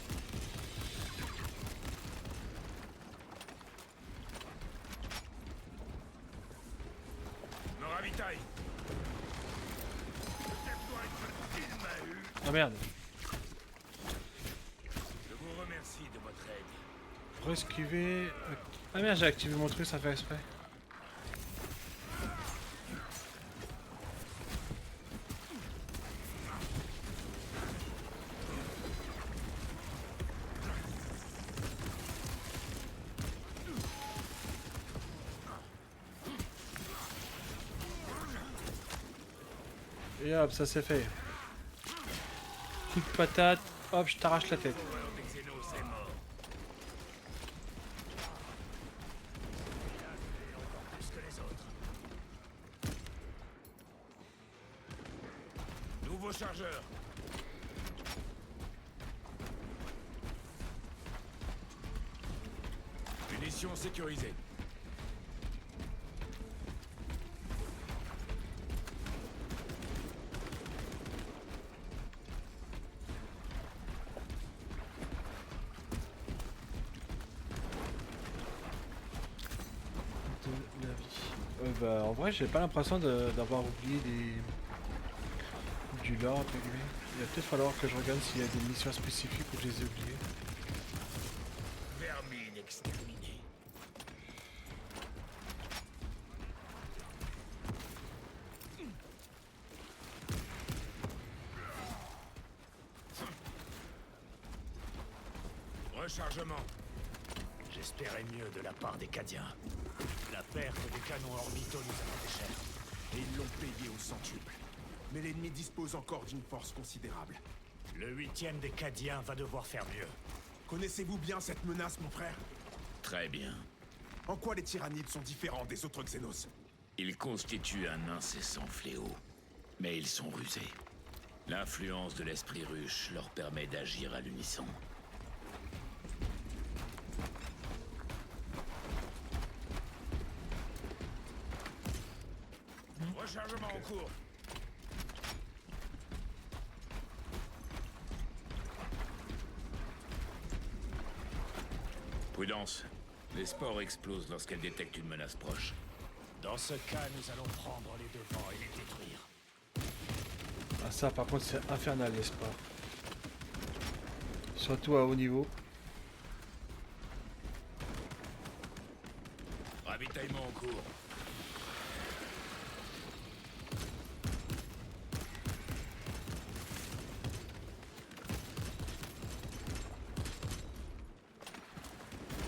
Me ravitaille. Ah merde. Je vous remercie de votre aide. Pour esquiver. Ah merde, j'ai activé mon truc, ça fait exprès. Et hop, ça c'est fait. Coup de patate, hop, je t'arrache la tête. Des Xénos, c'est mort. Plus que les autres. Nouveau chargeur. Munitions sécurisées. De la vie. Bah, en vrai, j'ai pas l'impression d'avoir oublié du lore, entre guillemets. Il va peut-être falloir que je regarde s'il y a des missions spécifiques où je les ai oubliées. Vermine exterminée. Rechargement. J'espérais mieux de la part des Cadiens. La perte des canons orbitaux nous a fait cher. Et ils l'ont payé au centuple. Mais l'ennemi dispose encore d'une force considérable. Le 8e des Cadiens va devoir faire mieux. Connaissez-vous bien cette menace, mon frère? Très bien. En quoi les tyrannides sont différents des autres Xénos? Ils constituent un incessant fléau. Mais ils sont rusés. L'influence de l'esprit ruche leur permet d'agir à l'unisson. Rechargement en cours. Prudence. Les spores explosent lorsqu'elles détectent une menace proche. Dans ce cas, nous allons prendre les devants et les détruire. Ah ça par contre c'est infernal les sports. Surtout à haut niveau. Ravitaillement en cours.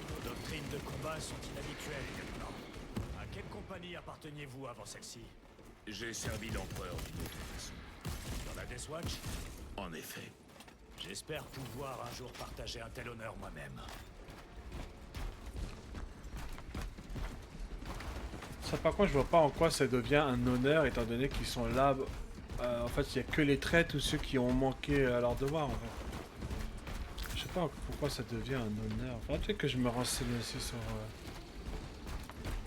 Nos doctrines de combat sont inhabituelles, lieutenant. À quelle compagnie apparteniez-vous avant celle-ci? J'ai servi l'empereur d'une autre façon. Dans la Death Watch? En effet. J'espère pouvoir un jour partager un tel honneur moi-même. Ça par contre je vois pas en quoi ça devient un honneur étant donné qu'ils sont là. En fait il y a que les traîtres ou ceux qui ont manqué à leur devoir en fait. Je sais pas pourquoi ça devient un honneur. Enfin peut-être que je me renseigne aussi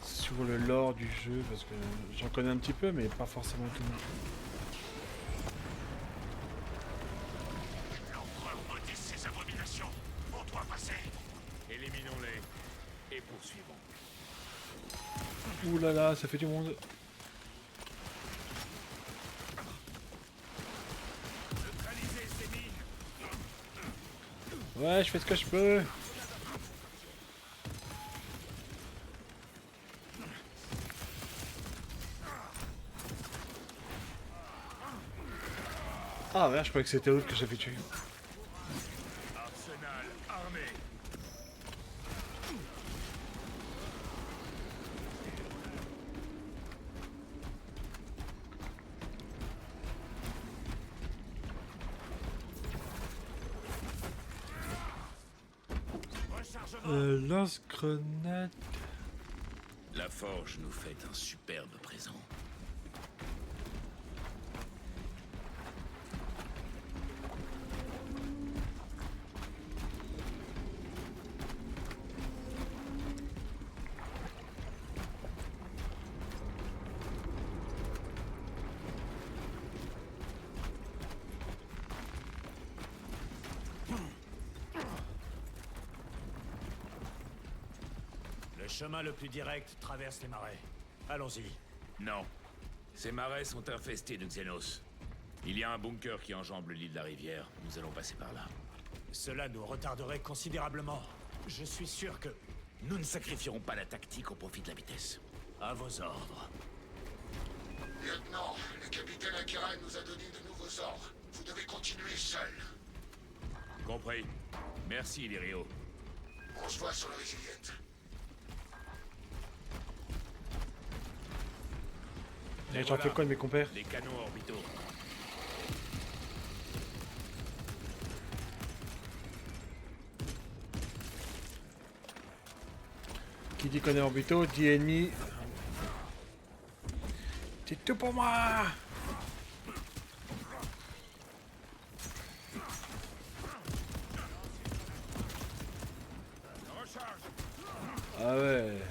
sur le lore du jeu parce que j'en connais un petit peu mais pas forcément tout le monde. L'empereur maudisse ces abominations. On doit passer. Éliminons-les. Et poursuivons. Ouh là là, ça fait du monde. Neutralisez ces mines. Ouais, je fais ce que je peux. Ah ouais, je croyais que c'était l'autre que j'avais tué. Arsenal armé. Rechargement. Lance-grenade. La forge nous fait un superbe présent. Le chemin le plus direct traverse les marais. Allons-y. Non. Ces marais sont infestés de Xenos. Il y a un bunker qui enjambe l'île de la rivière. Nous allons passer par là. Cela nous retarderait considérablement. Je suis sûr que... Nous ne sacrifierons pas la tactique au profit de la vitesse. À vos ordres. Lieutenant, le capitaine Akira nous a donné de nouveaux ordres. Vous devez continuer seul. Compris. Merci, Lyrio. On se voit sur le Resilient. Et j'en fais quoi de mes compères? Les canons orbitaux. Qui dit qu'on est orbitaux, dit ennemi. C'est tout pour moi. Ah ouais.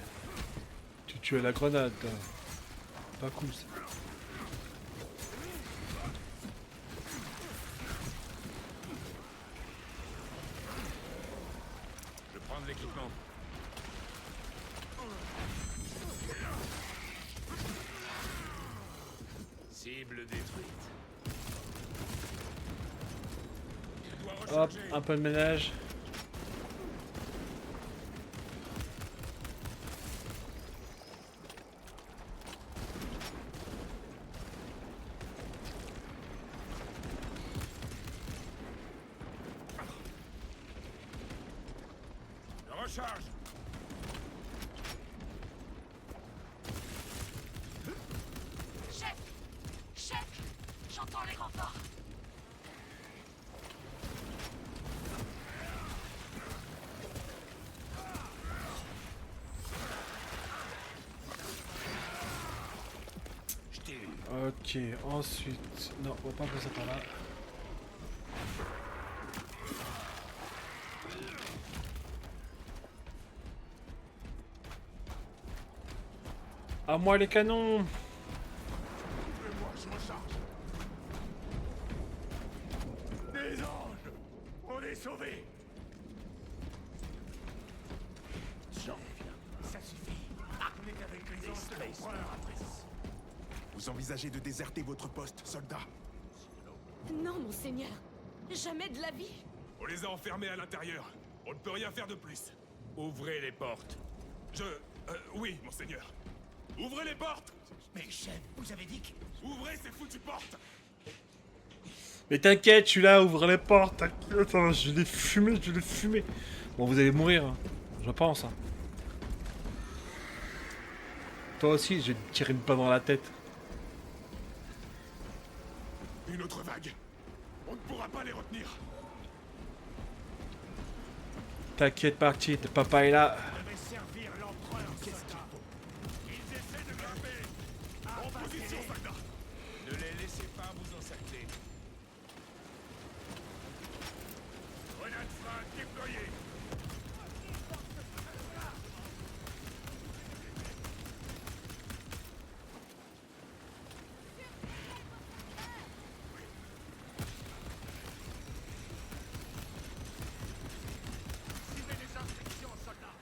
Tu tues à la grenade, toi. Pas cool ça. Je prends de l'équipement. Cible détruite. Je dois Hop, recharger. un peu de ménage. Je recharge. Chef! Chef! J'entends les renforts! Je t'ai eu. Ok, ensuite... Non, on va pas passer par là. À moi les canons! Ouvrez-moi, je recharge. Des anges! On est sauvés! J'en reviens. Ça suffit. On est avec les anges de l'empereur après. Vous envisagez de déserter votre poste, soldat? Non, monseigneur. Jamais de la vie. On les a enfermés à l'intérieur. On ne peut rien faire de plus. Ouvrez les portes. Oui, monseigneur. Ouvrez les portes! Mais chef, vous avez dit que... Ouvrez ces foutues portes! Mais t'inquiète, je suis là, ouvre les portes, t'inquiète, hein, je l'ai fumé, je l'ai fumé. Bon, vous allez mourir, hein. Je pense. Hein. Toi aussi, je vais te tirer une balle dans la tête. Une autre vague. On ne pourra pas les retenir. T'inquiète, parti, papa est là. Je vais servir l'empereur, soldat. Ils essaient de grimper. En position, soldat! Ne les laissez pas vous encercler. Grenade frein déployée. Suivez les instructions, soldats.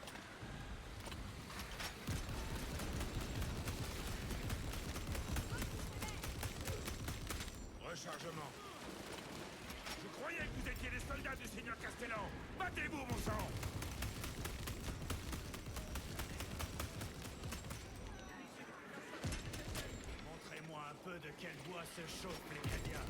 croyais que vous étiez des soldats du Seigneur Castellan. Battez-vous, mon sang. Montrez-moi un peu de quel bois se chauffent les Cadiens.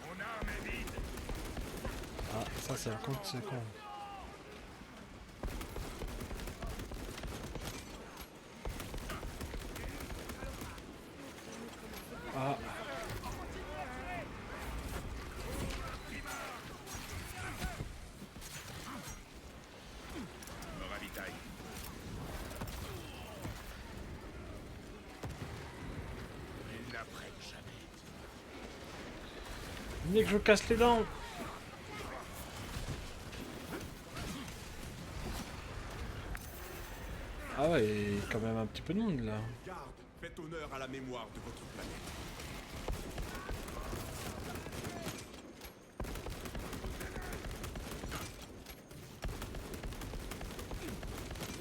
Mon arme est vide. Ah, ça c'est un compte second. Ah. Me ravitaille. Ils n'apprennent jamais. Venez que je casse les dents. Ah ouais, il y a quand même un petit peu de monde là. Garde, faites honneur à la mémoire de votre planète.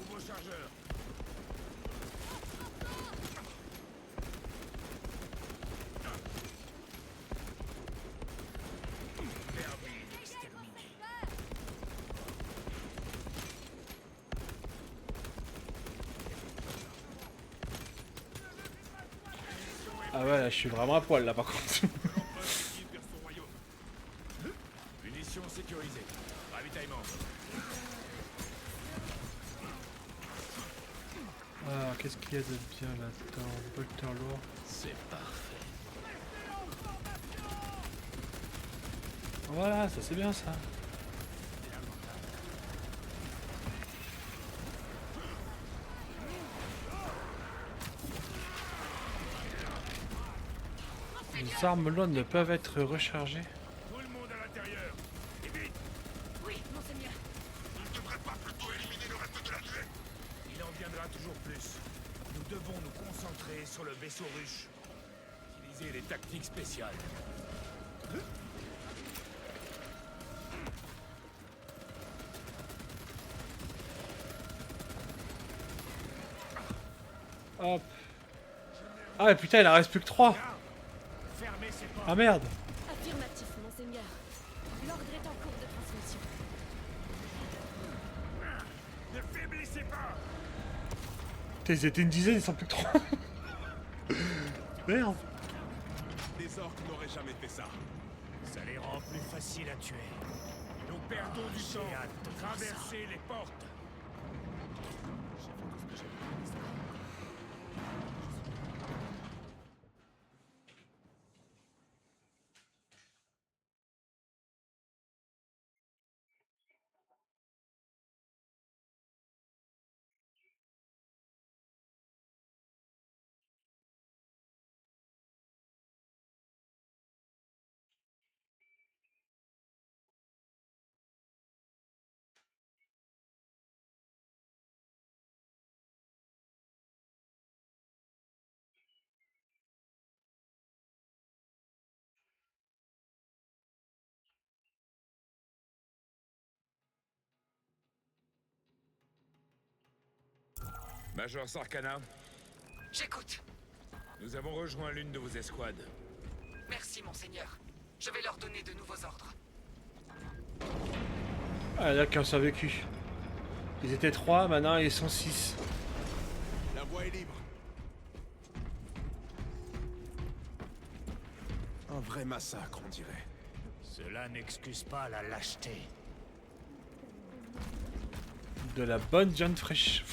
Nouveau chargeur. Vermine exterminée. Ah ouais, là, je suis vraiment à poil là par contre. Vers son royaume. Munitions sécurisées. Ravitaillement. Ah, qu'est-ce qu'il y a de bien là-dedans? Bolter lourd. C'est parfait. Voilà, ça c'est bien ça. Les armes lourdes ne peuvent être rechargées. Tout le monde à l'intérieur. Et vite. Oui, monseigneur. On ne devrait pas plutôt éliminer le reste de la nuée. Il en viendra toujours plus. Nous devons nous concentrer sur le vaisseau ruche. Utiliser les tactiques spéciales. Hop. Ah mais putain, il en reste plus que 3. Fermez ces portes. Ah merde. Affirmatif, monseigneur. L'ordre est en cours de transmission. Ne faiblissez pas. Putain, ils étaient une dizaine, ils sont plus que 3. Merde. Des orques n'auraient jamais fait ça. Ça les rend plus faciles à tuer. Nous perdons du J'ai temps. hâte de voir ça. Traversez les portes. Major Sarkana, J'écoute. nous avons rejoint l'une de vos escouades. Merci, monseigneur. Je vais leur donner de nouveaux ordres. Ah là, qui ont survécu. Ils étaient 3, maintenant ils sont 6. La voie est libre. Un vrai massacre, on dirait. Cela n'excuse pas la lâcheté. De la bonne viande fraîche.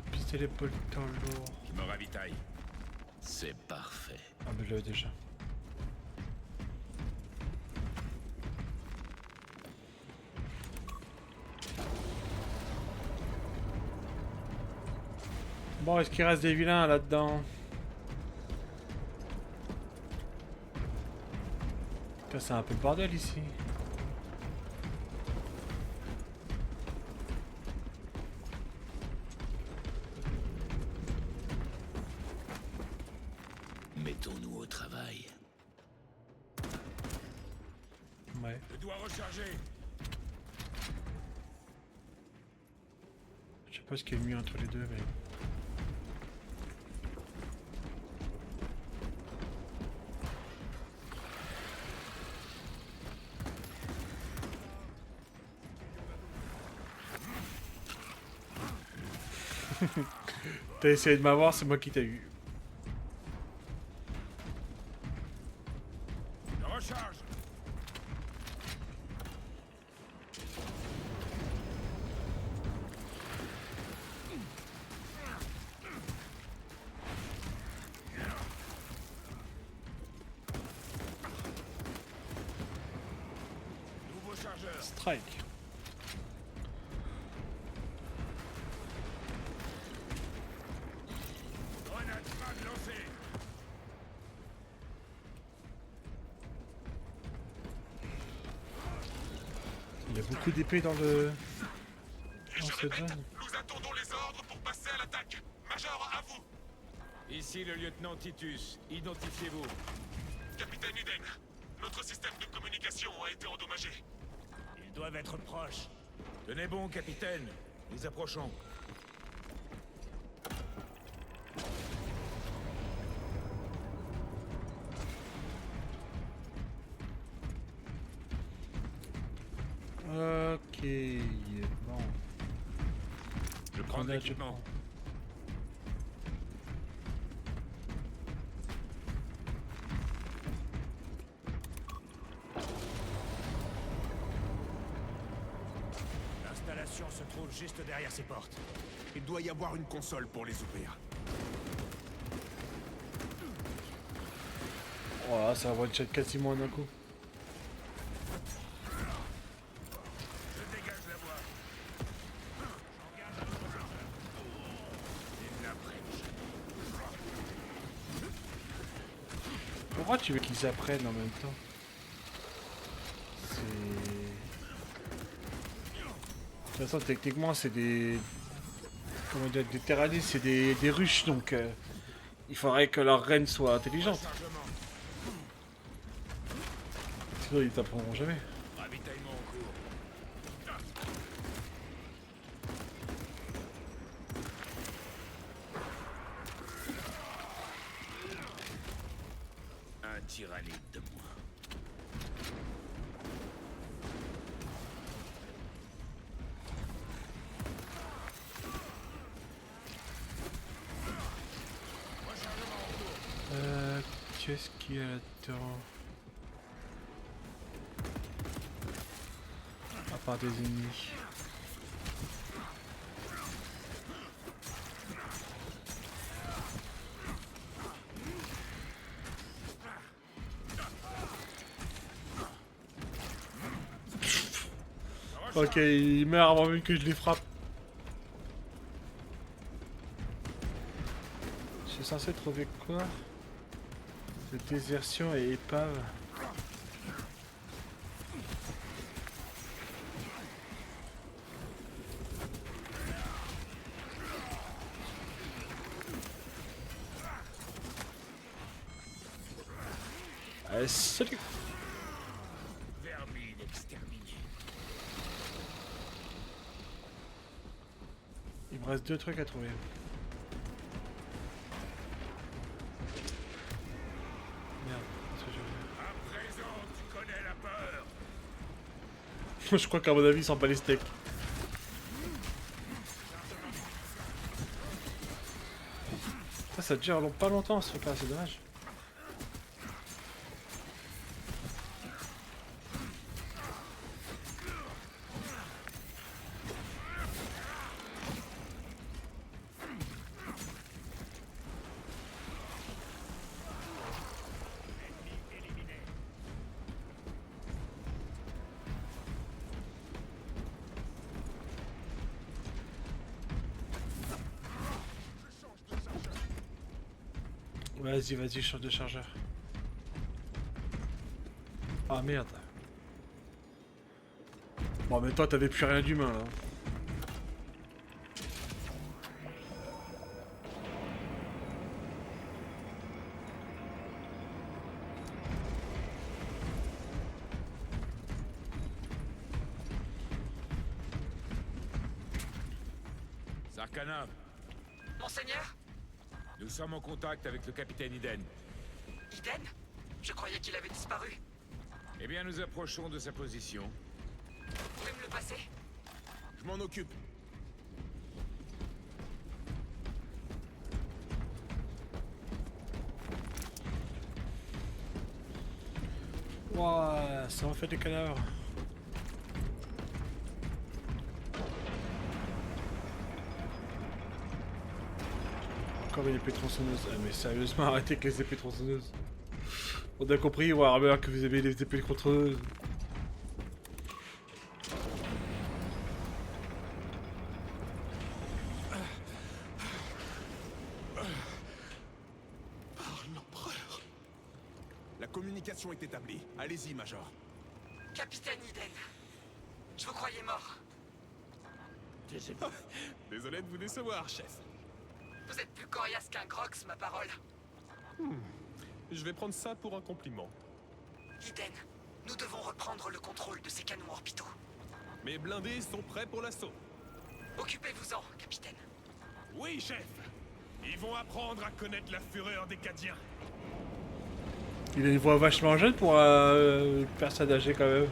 Pistolet bolter lourd. Je me ravitaille. C'est parfait. Ah mais je l'avais déjà. Bon, est-ce qu'il reste des vilains là-dedans? Putain, c'est un peu le bordel ici. Mettons-nous au travail. Ouais. Je dois recharger. Je sais pas ce qui est mieux entre les deux, mais... T'as essayé de m'avoir, c'est moi qui t'ai eu. Je recharge. Nouveau chargeur. Strike. Grenade frag lancée. Il y a beaucoup d'épées dans le... dans Je cette répète, zone. nous attendons les ordres pour passer à l'attaque. Major, à vous. Ici le lieutenant Titus. Identifiez-vous. Capitaine Uden, notre système de communication a été endommagé. Ils doivent être proches. Tenez bon, capitaine. Nous approchons. Ok, bon. Je prends de Grenade, je l'équipement. prends. L'installation se trouve juste derrière ces portes. Il doit y avoir une console pour les OPA. Voilà, ça va one-shot quasiment en un coup. Je dégage la voie. J'engage un nouveau chargeur. Ils l'apprennent. Pourquoi tu veux qu'ils apprennent en même temps? C'est... De toute façon, techniquement, c'est des... Comment dire, des terranistes, c'est des ruches, donc... il faudrait que leur reine soit intelligente. Chargement. Sinon, ils t'apprendront jamais. Ravitaillement en cours. Un tyrannide de moins. Qu'est-ce qu'il y a là-dedans? À part des ennemis. Ok, il meurt avant même que je les frappe. Je suis censé trouver quoi? De désertion et épave. Salut! Vermine exterminée. Il me reste 2 trucs à trouver. Merde, qu'est-ce que j'ai À présent, tu connais la peur. fait? Je crois qu'à mon avis, ils sont pas les steaks. Ça dure pas longtemps ce truc là, c'est dommage. Vas-y, vas-y, change de chargeur. Ah merde. Bon, mais toi, t'avais plus rien d'humain là. Sarkana, Monseigneur? nous sommes en contact avec le capitaine Iden. Iden? Je croyais qu'il avait disparu. Eh bien, nous approchons de sa position. Vous pouvez me le passer? Je m'en occupe. Ouah, ça en fait des cadavres. Encore une épée tronçonneuse. Ah, mais sérieusement, arrêtez avec les épées tronçonneuses. On a compris, Warhammer, que vous avez des épées tronçonneuses. La communication est établie. Allez-y, Major. Capitaine Iden. Je vous croyais mort. Désolé de vous décevoir, chef. Vous êtes plus coriace qu'un Grox, ma parole. Je vais prendre ça pour un compliment. Iden, nous devons reprendre le contrôle de ces canons orbitaux. Mes blindés sont prêts pour l'assaut. Occupez-vous-en, capitaine. Oui, chef. Ils vont apprendre à connaître la fureur des Cadiens. Il a une voix vachement jeune pour une personne âgée quand même.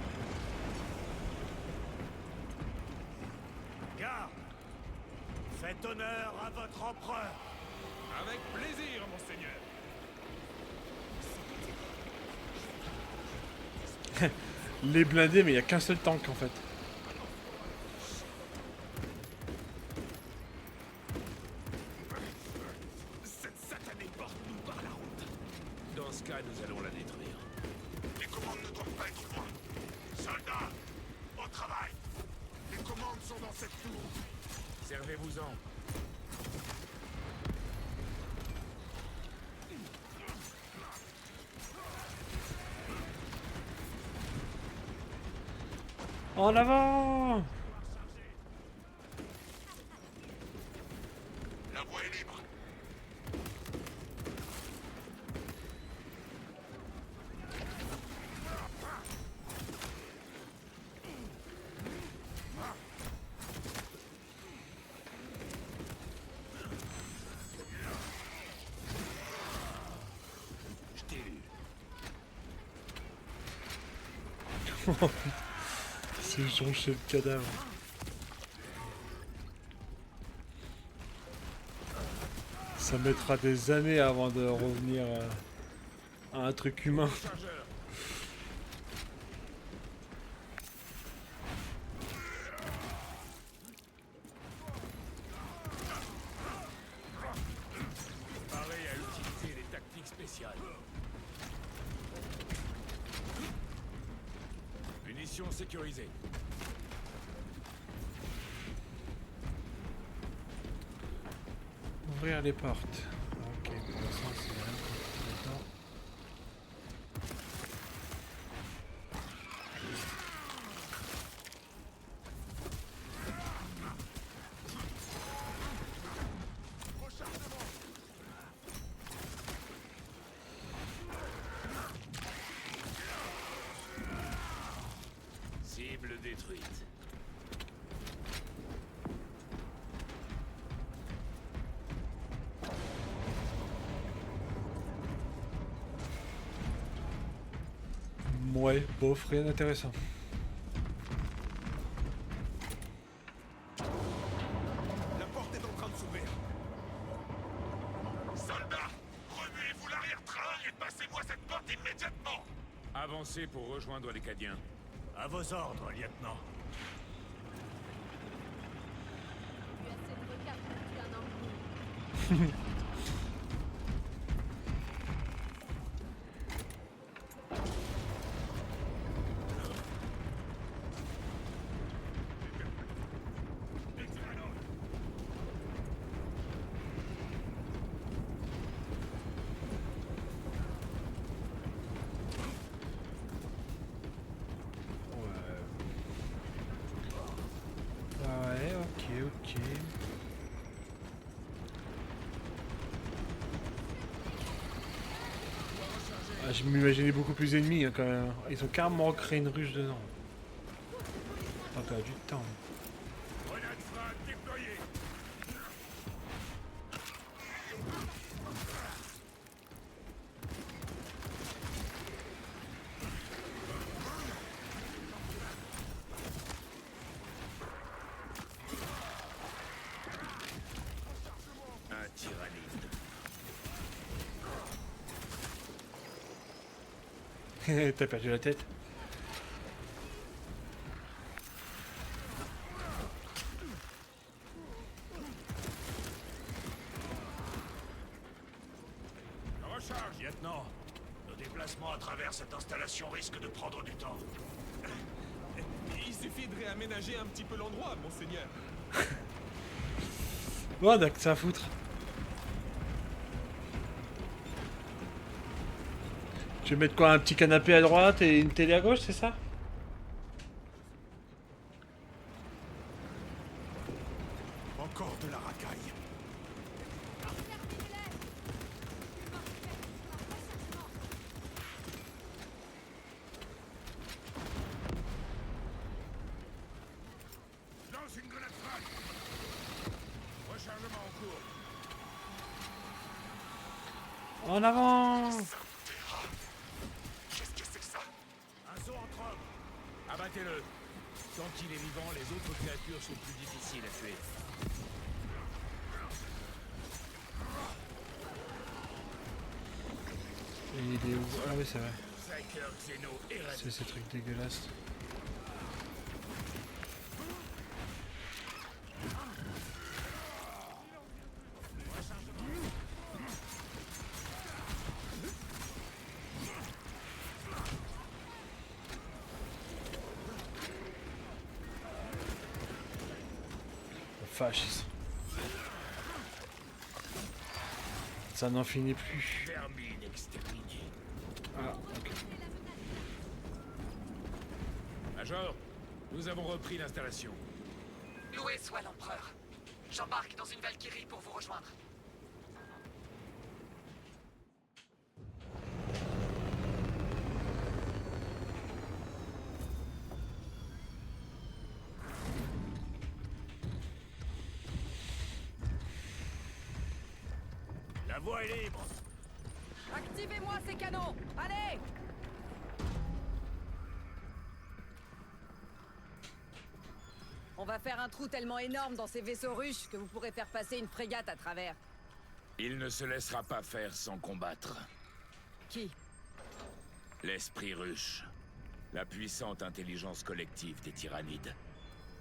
Garde! Faites honneur à votre empereur! Avec plaisir, monseigneur. Les blindés, mais il n'y a qu'un seul tank en fait. Cette satanée porte nous par la route. Dans ce cas, nous allons la détruire. Les commandes ne doivent pas être loin. Soldats, au travail! Les commandes sont dans cette tour. Servez-vous-en. En avant! La voie est libre. Je t'ai eu. C'est jonché le cadavre. Ça mettra des années avant de revenir à un truc humain. Chargeur. Pareil à utiliser les tactiques spéciales. Munitions sécurisées. Ouvrir les portes. Ok, pour l'instant c'est rien. D'accord. Cible détruite. Ouais, bof, rien d'intéressant. La porte est en train de s'ouvrir. Soldats, remuez-vous l'arrière-train et passez-moi cette porte immédiatement! Avancez pour rejoindre les Cadiens. À vos ordres, lieutenant. Ouais, ok. Ah, je m'imaginais beaucoup plus ennemis hein, quand même. Ils ont carrément créé une ruche dedans. On a perdu du temps. Grenade frag déployée! T'as perdu la tête. Recharge, lieutenant. Nos déplacements à travers cette installation risquent de prendre du temps. Il suffit de réaménager un petit peu l'endroit, monseigneur. Bon, d'accord, ça à foutre. Tu veux mettre quoi? Un petit canapé à droite et une télé à gauche, c'est ça? Encore de la racaille. Lance une grenade frag. Rechargement en cours. En avant! Qu'est-ce que c'est que ça? Un zoanthrope. Abattez-le. Tant qu'il est vivant, les autres créatures sont plus difficiles à tuer. Et il est où? Ah oui, c'est vrai. Psyker Xeno éradiqué. C'est ces trucs dégueulasses. Vache. Ça n'en finit plus. Vermine exterminée. Ah, ok. Major, nous avons repris l'installation. Loué soit l'empereur. J'embarque dans une Valkyrie pour vous rejoindre. La voie est libre. Activez-moi ces canons! Allez! On va faire un trou tellement énorme dans ces vaisseaux russes que vous pourrez faire passer une frégate à travers. Il ne se laissera pas faire sans combattre. Qui? L'esprit ruche. La puissante intelligence collective des tyrannides.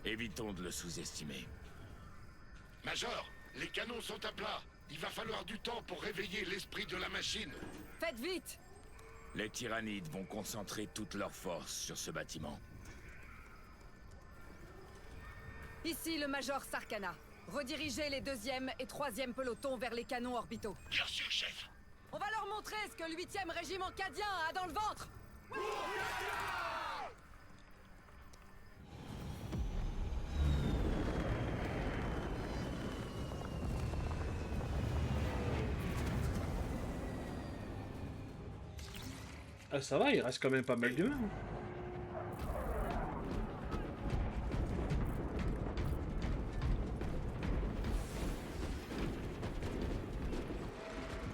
Évitons de le sous-estimer. Major, les canons sont à plat. Il va falloir du temps pour réveiller l'esprit de la machine. Faites vite! Les tyrannides vont concentrer toute leur force sur ce bâtiment. Ici le Major Sarkana. Redirigez les 2e et 3e pelotons vers les canons orbitaux. Bien sûr, chef. On va leur montrer ce que le 8e régiment cadien a dans le ventre! Ah, ça va, il reste quand même pas mal d'humains.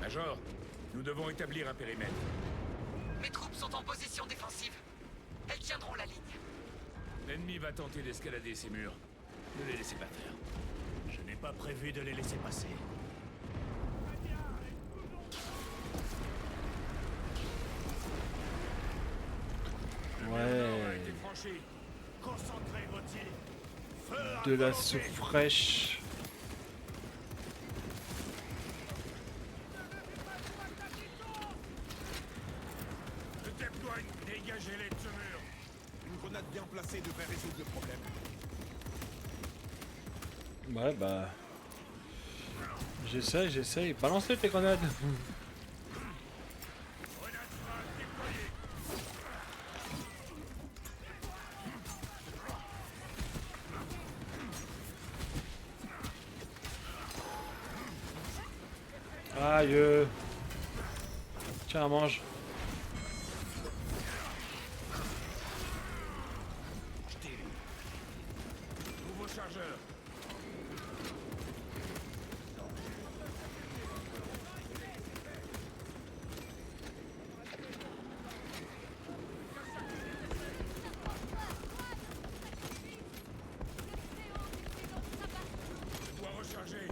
Major, nous devons établir un périmètre. Mes troupes sont en position défensive. Elles tiendront la ligne. L'ennemi va tenter d'escalader ces murs. Ne les laissez pas faire. Je n'ai pas prévu de les laisser passer. Ouais. Concentrez vos tirs. De la soupe fraîche. Je déploie une... Dégagez-les de ce mur. Une grenade bien placée devrait résoudre le problème. Ouais, bah... J'essaye. Balancez tes grenades. Aïe. Tiens, mange. Nouveau chargeur. Je dois recharger.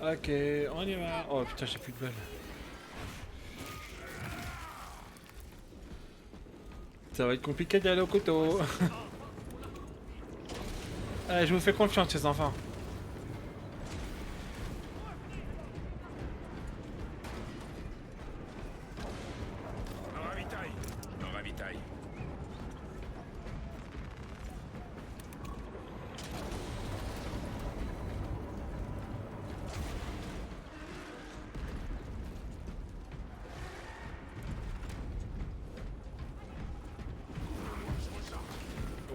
Ok, on y va. Oh putain, j'ai plus de balles. Ça va être compliqué d'aller au couteau. Allez, je vous fais confiance, les enfants. Je me ravitaille. Je me ravitaille.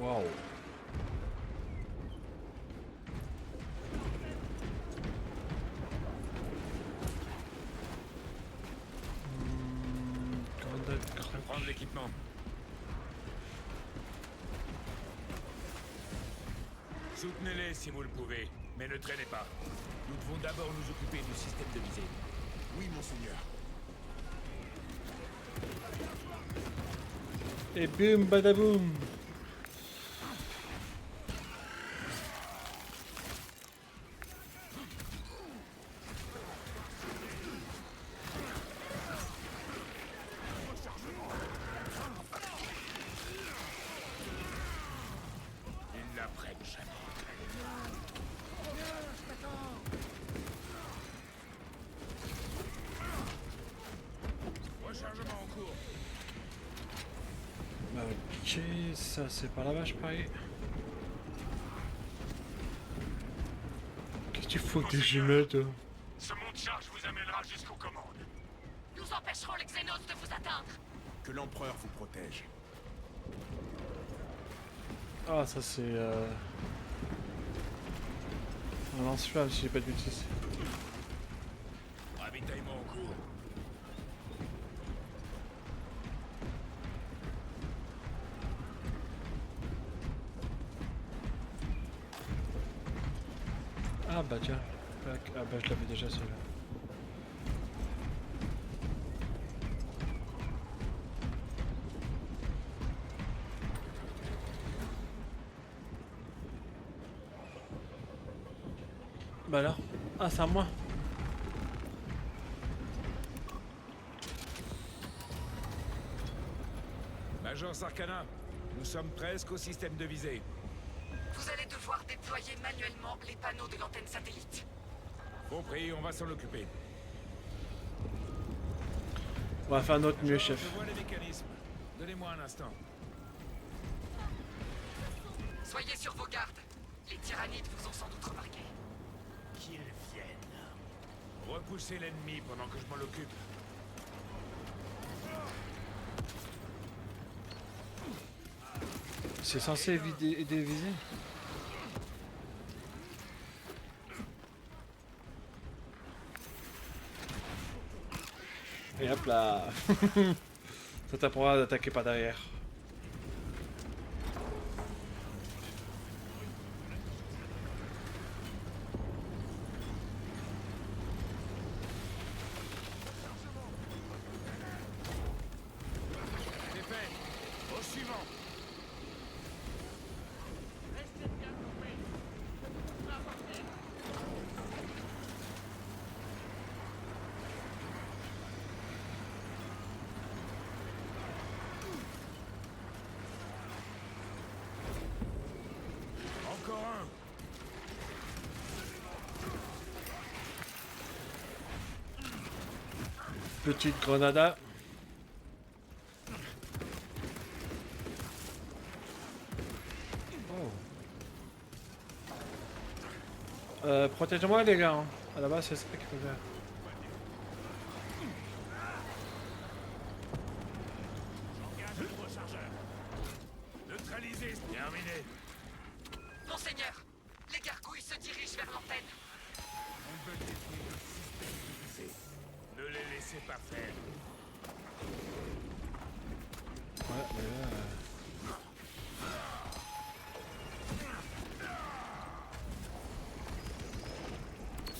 Waouh. Prendre l'équipement. Soutenez-les si vous le pouvez, mais ne traînez pas. Nous devons d'abord nous occuper du système de visée. Oui, monseigneur. Et boum badaboum. Ils n'apprennent jamais. Rechargement en cours. Ok, ça c'est par là-bas, je parie. Qu'est-ce que tu fous avec tes jumelles, toi? Ce monte-charge vous amènera jusqu'aux commandes. Nous empêcherons les Xénos de vous atteindre. Que l'empereur vous protège. Ah, ça c'est un lance-flamme si j'ai pas de bêtises. Ravitaillement en cours. Ah bah tiens. Ah bah je l'avais déjà celui-là. Bah là. Ah c'est à moi. Major Sarkana, nous sommes presque au système de visée. Vous allez devoir déployer manuellement les panneaux de l'antenne satellite. Compris, on va s'en occuper. On va faire notre mieux, chef. Je vois les mécanismes. Donnez-moi un instant. Soyez sur vos gardes. Les tyrannides vous ont sans doute remarqué. Qu'ils viennent. Repoussez l'ennemi pendant que je m'en occupe. C'est censé aider les visées. Et hop là. Ça t'apprendra d'attaquer par derrière. C'est fait. Au suivant. Encore un. Petite grenada. Protège-moi les gars, hein. À la base c'est ça qu'il faut faire. J'engage le rechargeur. Neutralisé, terminé. Monseigneur, les gargouilles se dirigent vers l'antenne. On veut détruire le système de visée. Ne les laissez pas faire. Ouais, mais là...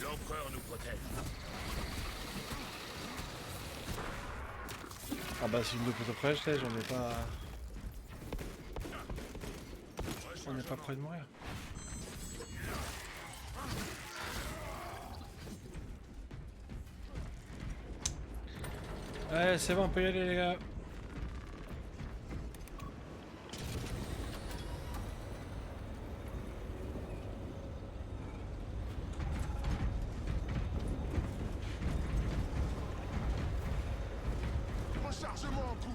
L'empereur nous protège. Ah bah si je me plutôt près, j'en ai pas... On n'est pas près de mourir. Ouais, c'est bon, on peut y aller les gars. Rechargement en cours.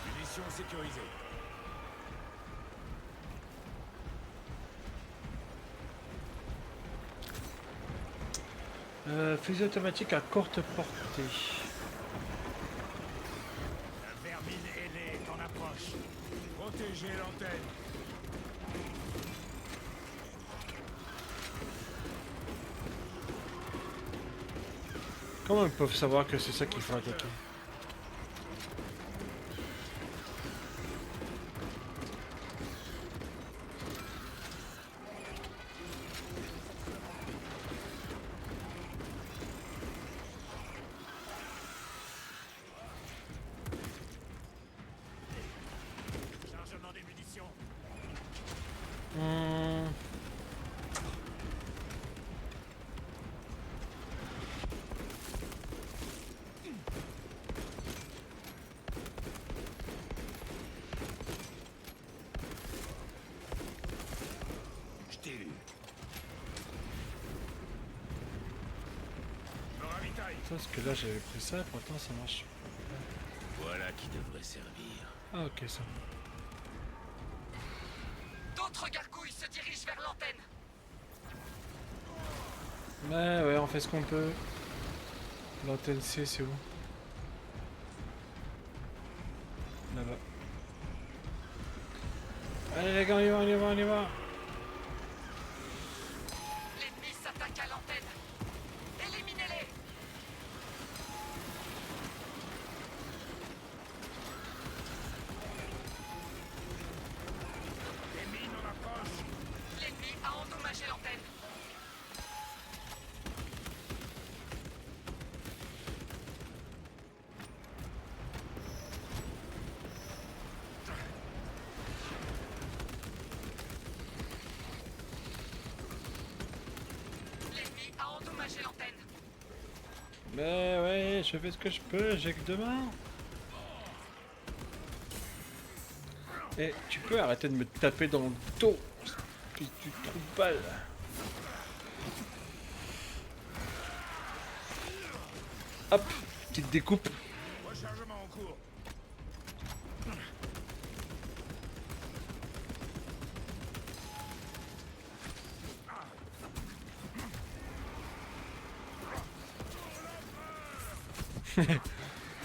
Munitions sécurisées. Fusil automatique à courte portée. La vermine ailée est en approche. Protégez l'antenne. Comment ils peuvent savoir que c'est ça qu'il faut attaquer? Chargement des munitions. Je t'ai eu. Je me ravitaille. Parce que là j'avais pris ça, pourtant ça marche. Voilà qui devrait servir. Ah ok ça. D'autres gargouilles se dirigent vers l'antenne. Ouais, on fait ce qu'on peut. L'antenne C, c'est où? Là-bas. Allez les gars, on y va, on y va, on y va. L'ennemi s'attaque à l'antenne. Éliminez-les. Les mines en approche. L'ennemi a endommagé l'antenne. L'ennemi a endommagé l'antenne. Mais ouais, je fais ce que je peux, j'ai que 2 mains. Et tu peux arrêter de me taper dans le dos. Puis tu te trouves pas là. Hop, petite découpe. Rechargement en cours.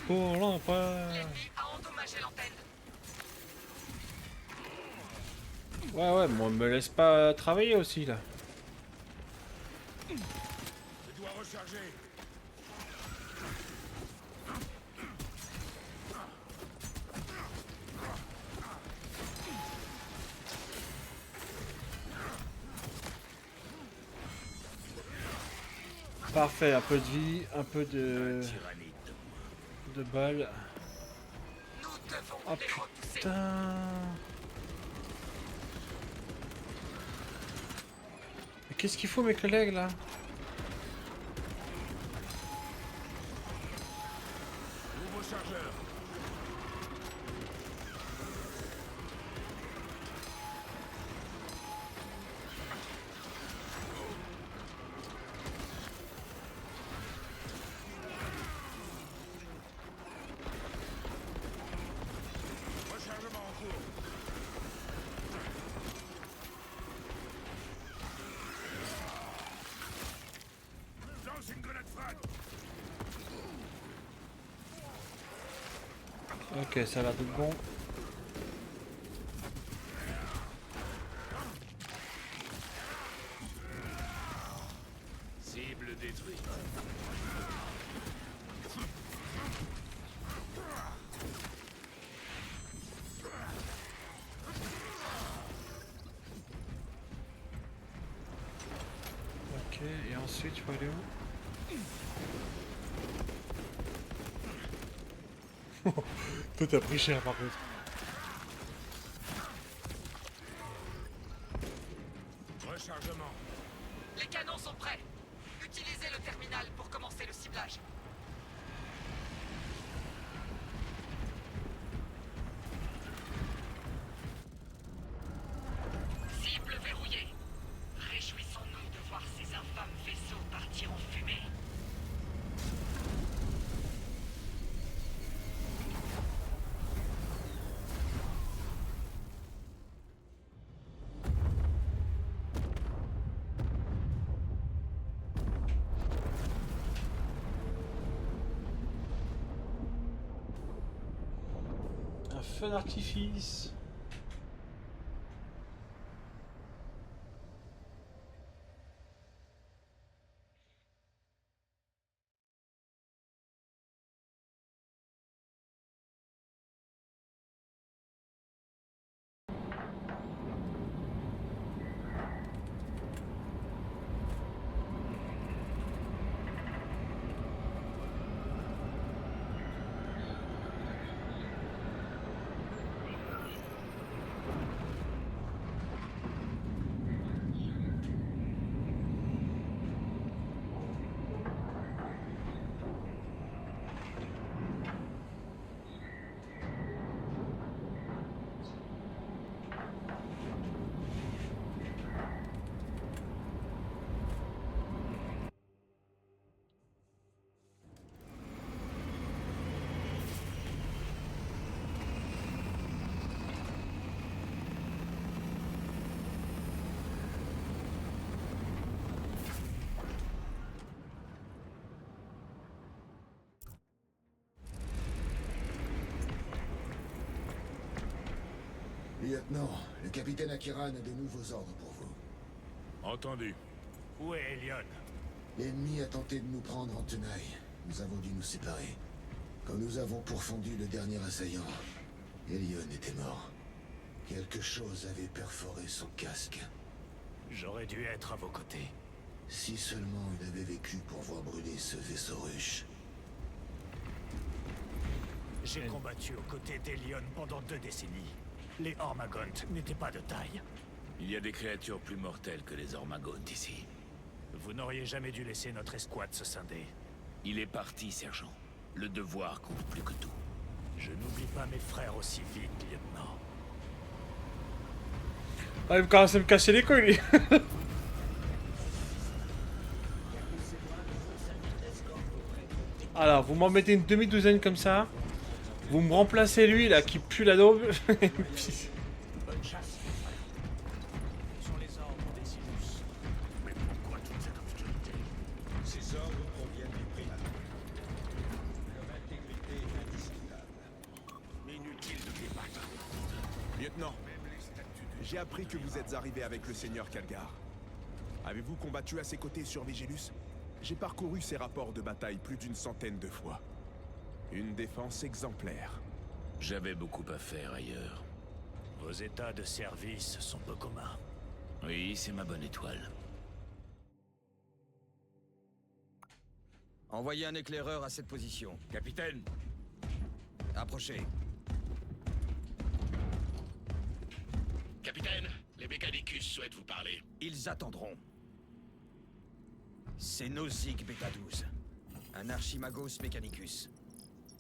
Pour l'empereur. L'ennemi a endommagé l'antenne. Ouais, moi me laisse pas travailler aussi là. Je dois recharger. Parfait, un peu de vie, un peu de balles. Nous devons Oh les repousser. putain. Mais qu'est-ce qu'il faut mes collègues là? Nouveau chargeur. Rechargement en cours. Lance une grenade frag. Ok, ça a l'air d'être bon. Cible détruite. Ok, et ensuite, je peux aller où? Toi, t'as pris cher par contre. Rechargement. Les canons sont prêts. Utilisez le terminal pour commencer le ciblage. Cible verrouillée. Réjouissons-nous de voir ces infâmes vaisseaux partir en fumée. Un feu d'artifice. Lieutenant, le capitaine Akiran a de nouveaux ordres pour vous. Entendu. Où est Elion? L'ennemi a tenté de nous prendre en tenaille. Nous avons dû nous séparer. Quand nous avons pourfendu le dernier assaillant, Elion était mort. Quelque chose avait perforé son casque. J'aurais dû être à vos côtés. Si seulement il avait vécu pour voir brûler ce vaisseau ruche. J'ai combattu aux côtés d'Elion pendant 2 décennies. Les Hormagont n'étaient pas de taille. Il y a des créatures plus mortelles que les Hormagont ici. Vous n'auriez jamais dû laisser notre escouade se scinder. Il est parti, sergent. Le devoir compte plus que tout. Je n'oublie pas mes frères aussi vite, lieutenant. Ah, il commence à me casser les couilles, lui. Alors, vous m'en mettez une demi-douzaine comme ça. Vous me remplacez lui, là, qui pue la daube. Et puis... Bonne chasse. Ce sont les ordres des Silus. Mais pourquoi toute cette obscurité? Ces ordres proviennent du primat. Leur intégrité est indiscutable. Inutile de débattre. Lieutenant, j'ai appris que vous êtes arrivé avec le seigneur Kalgar. Avez-vous combattu à ses côtés sur Vigilus? J'ai parcouru ses rapports de bataille plus d'une centaine de fois. Une défense exemplaire. J'avais beaucoup à faire ailleurs. Vos états de service sont peu communs. Oui, c'est ma bonne étoile. Envoyez un éclaireur à cette position. Capitaine! Approchez. Capitaine, les Mechanicus souhaitent vous parler. Ils attendront. C'est Nozick Beta 12. Un Archimagos Mechanicus.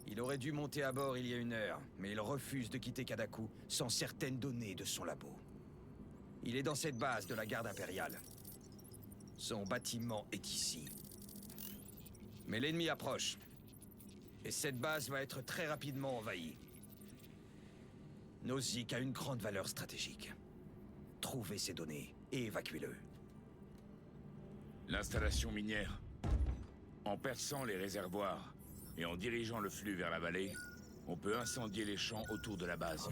Il aurait dû monter à bord il y a 1 heure, mais il refuse de quitter Kadaku sans certaines données de son labo. Il est dans cette base de la garde impériale. Son bâtiment est ici. Mais l'ennemi approche. Et cette base va être très rapidement envahie. Nozick a une grande valeur stratégique. Trouvez ces données et évacuez-le. L'installation minière. En perçant les réservoirs et en dirigeant le flux vers la vallée, on peut incendier les champs autour de la base.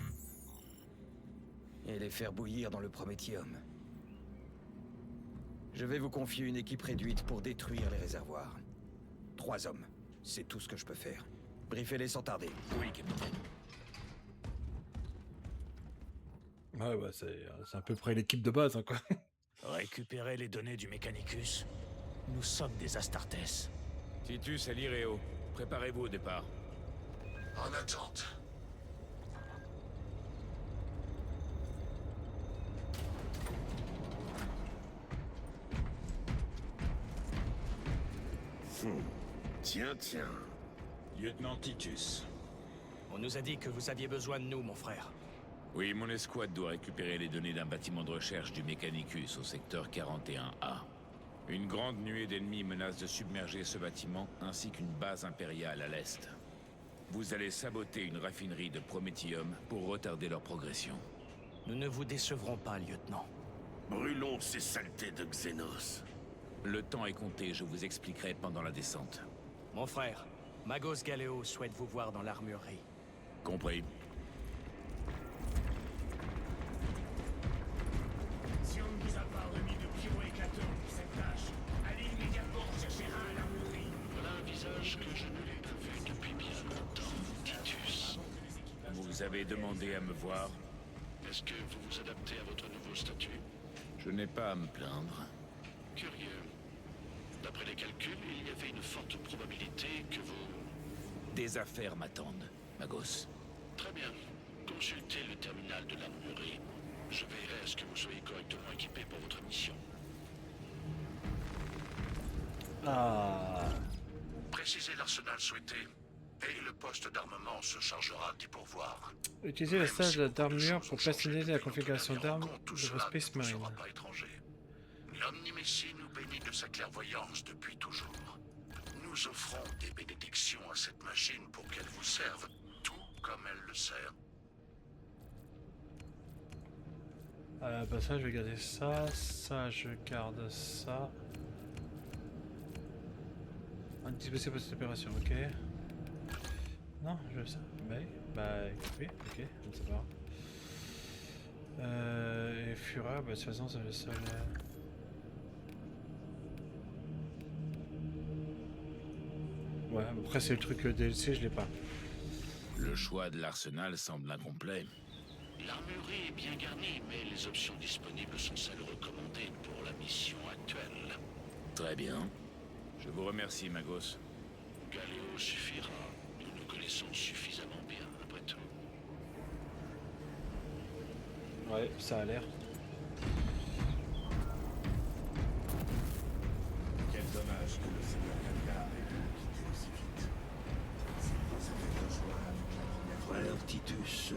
Et les faire bouillir dans le Prométhium. Je vais vous confier une équipe réduite pour détruire les réservoirs. 3 hommes. C'est tout ce que je peux faire. Briefez-les sans tarder. Oui, capitaine. Ouais, bah c'est à peu près l'équipe de base, hein, quoi. Récupérez les données du Mechanicus. Nous sommes des Astartes. Titus et Lireo, préparez-vous au départ. En attente. Tiens, tiens. Lieutenant Titus. On nous a dit que vous aviez besoin de nous, mon frère. Oui, mon escouade doit récupérer les données d'un bâtiment de recherche du Mechanicus au secteur 41A. Une grande nuée d'ennemis menace de submerger ce bâtiment ainsi qu'une base impériale à l'est. Vous allez saboter une raffinerie de prométhium pour retarder leur progression. Nous ne vous décevrons pas, lieutenant. Brûlons ces saletés de Xenos. Le temps est compté, je vous expliquerai pendant la descente. Mon frère, Magos Galéo souhaite vous voir dans l'armurerie. Compris. Si on ne vous a pas remis de pyro-éclateur pour cette tâche, allez immédiatement chercher un à l'armurerie. Voilà un visage que je ne l'ai pas vu depuis bien longtemps, Titus. Vous avez demandé à me voir. Est-ce que vous vous adaptez à votre nouveau statut? Je n'ai pas à me plaindre. Curieux. D'après les calculs, il y avait une forte probabilité que vous... Des affaires m'attendent, Magos. Très bien. Consultez le terminal de l'armurerie. Je veillerai à ce que vous soyez correctement équipé pour votre mission. Ah. Précisez l'arsenal souhaité. Et le poste d'armement se chargera d'y pourvoir. Utilisez le stage d'armure pour personnaliser la configuration d'armes de vos Space Marines. Pas étranger. L'Omnimécie nous bénit de sa clairvoyance depuis toujours. Nous offrons des bénédictions à cette machine pour qu'elle vous serve, tout comme elle le sert. Bah ça je vais garder ça, ça je garde ça. Indispensable pour cette opération, ok. Non, je veux ça. Bah équipé, ok, je ne sais pas. Et Fureur, bah de toute façon c'est le seul... Ouais, après c'est le truc DLC, je l'ai pas. Le choix de l'arsenal semble incomplet. L'armurerie est bien garnie, mais les options disponibles sont celles recommandées pour la mission actuelle. Très bien. Je vous remercie, Magos. Galéo suffira. Nous nous connaissons suffisamment bien, après tout. Ouais, ça a l'air. Quel dommage que le seigneur Kalgar ait pu nous quitter aussi vite. Ça fait 2 jours avec la Frère Titus,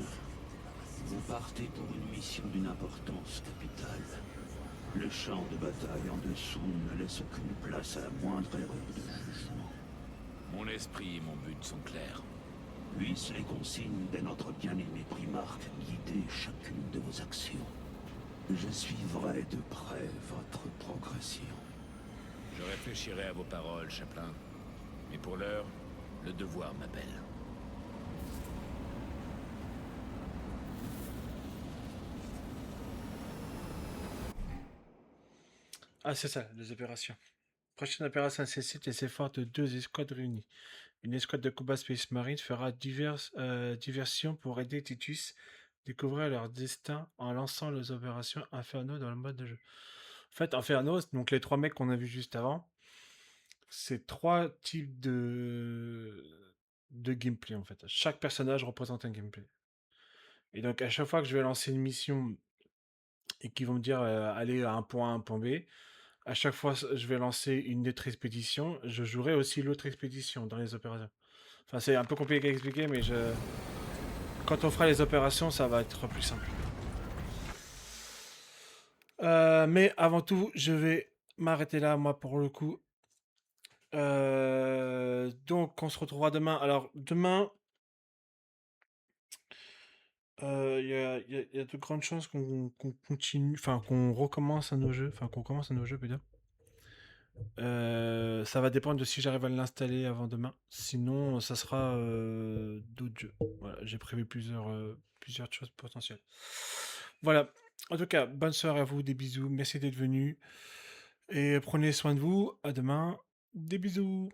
vous partez pour une mission d'une importance capitale. Le champ de bataille en dessous ne laisse aucune place à la moindre erreur de jugement. Mon esprit et mon but sont clairs. Puissent les consignes de notre bien-aimé Primarque guider chacune de vos actions. Je suivrai de près votre progression. Je réfléchirai à vos paroles, Chaplain. Mais pour l'heure, le devoir m'appelle. Ah c'est ça, les opérations. Prochaine opération nécessite les efforts de 2 escouades réunies. Une escouade de combat Space Marine fera diversion pour aider Titus à découvrir leur destin en lançant les opérations Inferno dans le mode de jeu. En fait, Inferno, donc les 3 mecs qu'on a vus juste avant, c'est 3 types de gameplay en fait. Chaque personnage représente un gameplay. Et donc à chaque fois que je vais lancer une mission et qu'ils vont me dire aller à un point A, un point B, à chaque fois je vais lancer une autre expédition, je jouerai aussi l'autre expédition dans les opérations. Enfin c'est un peu compliqué à expliquer, mais quand on fera les opérations, ça va être plus simple. Mais avant tout, je vais m'arrêter là, moi, pour le coup. Donc, on se retrouvera demain. Alors, demain, il y a de grandes chances qu'on continue, enfin, qu'on recommence un nouveau jeu, enfin, qu'on commence un nouveau jeu, peut-être. Ça va dépendre de si j'arrive à l'installer avant demain. Sinon, ça sera d'autres jeux. Voilà, j'ai prévu plusieurs choses potentielles. Voilà. En tout cas, bonne soirée à vous, des bisous. Merci d'être venus. Et prenez soin de vous. À demain. Des bisous.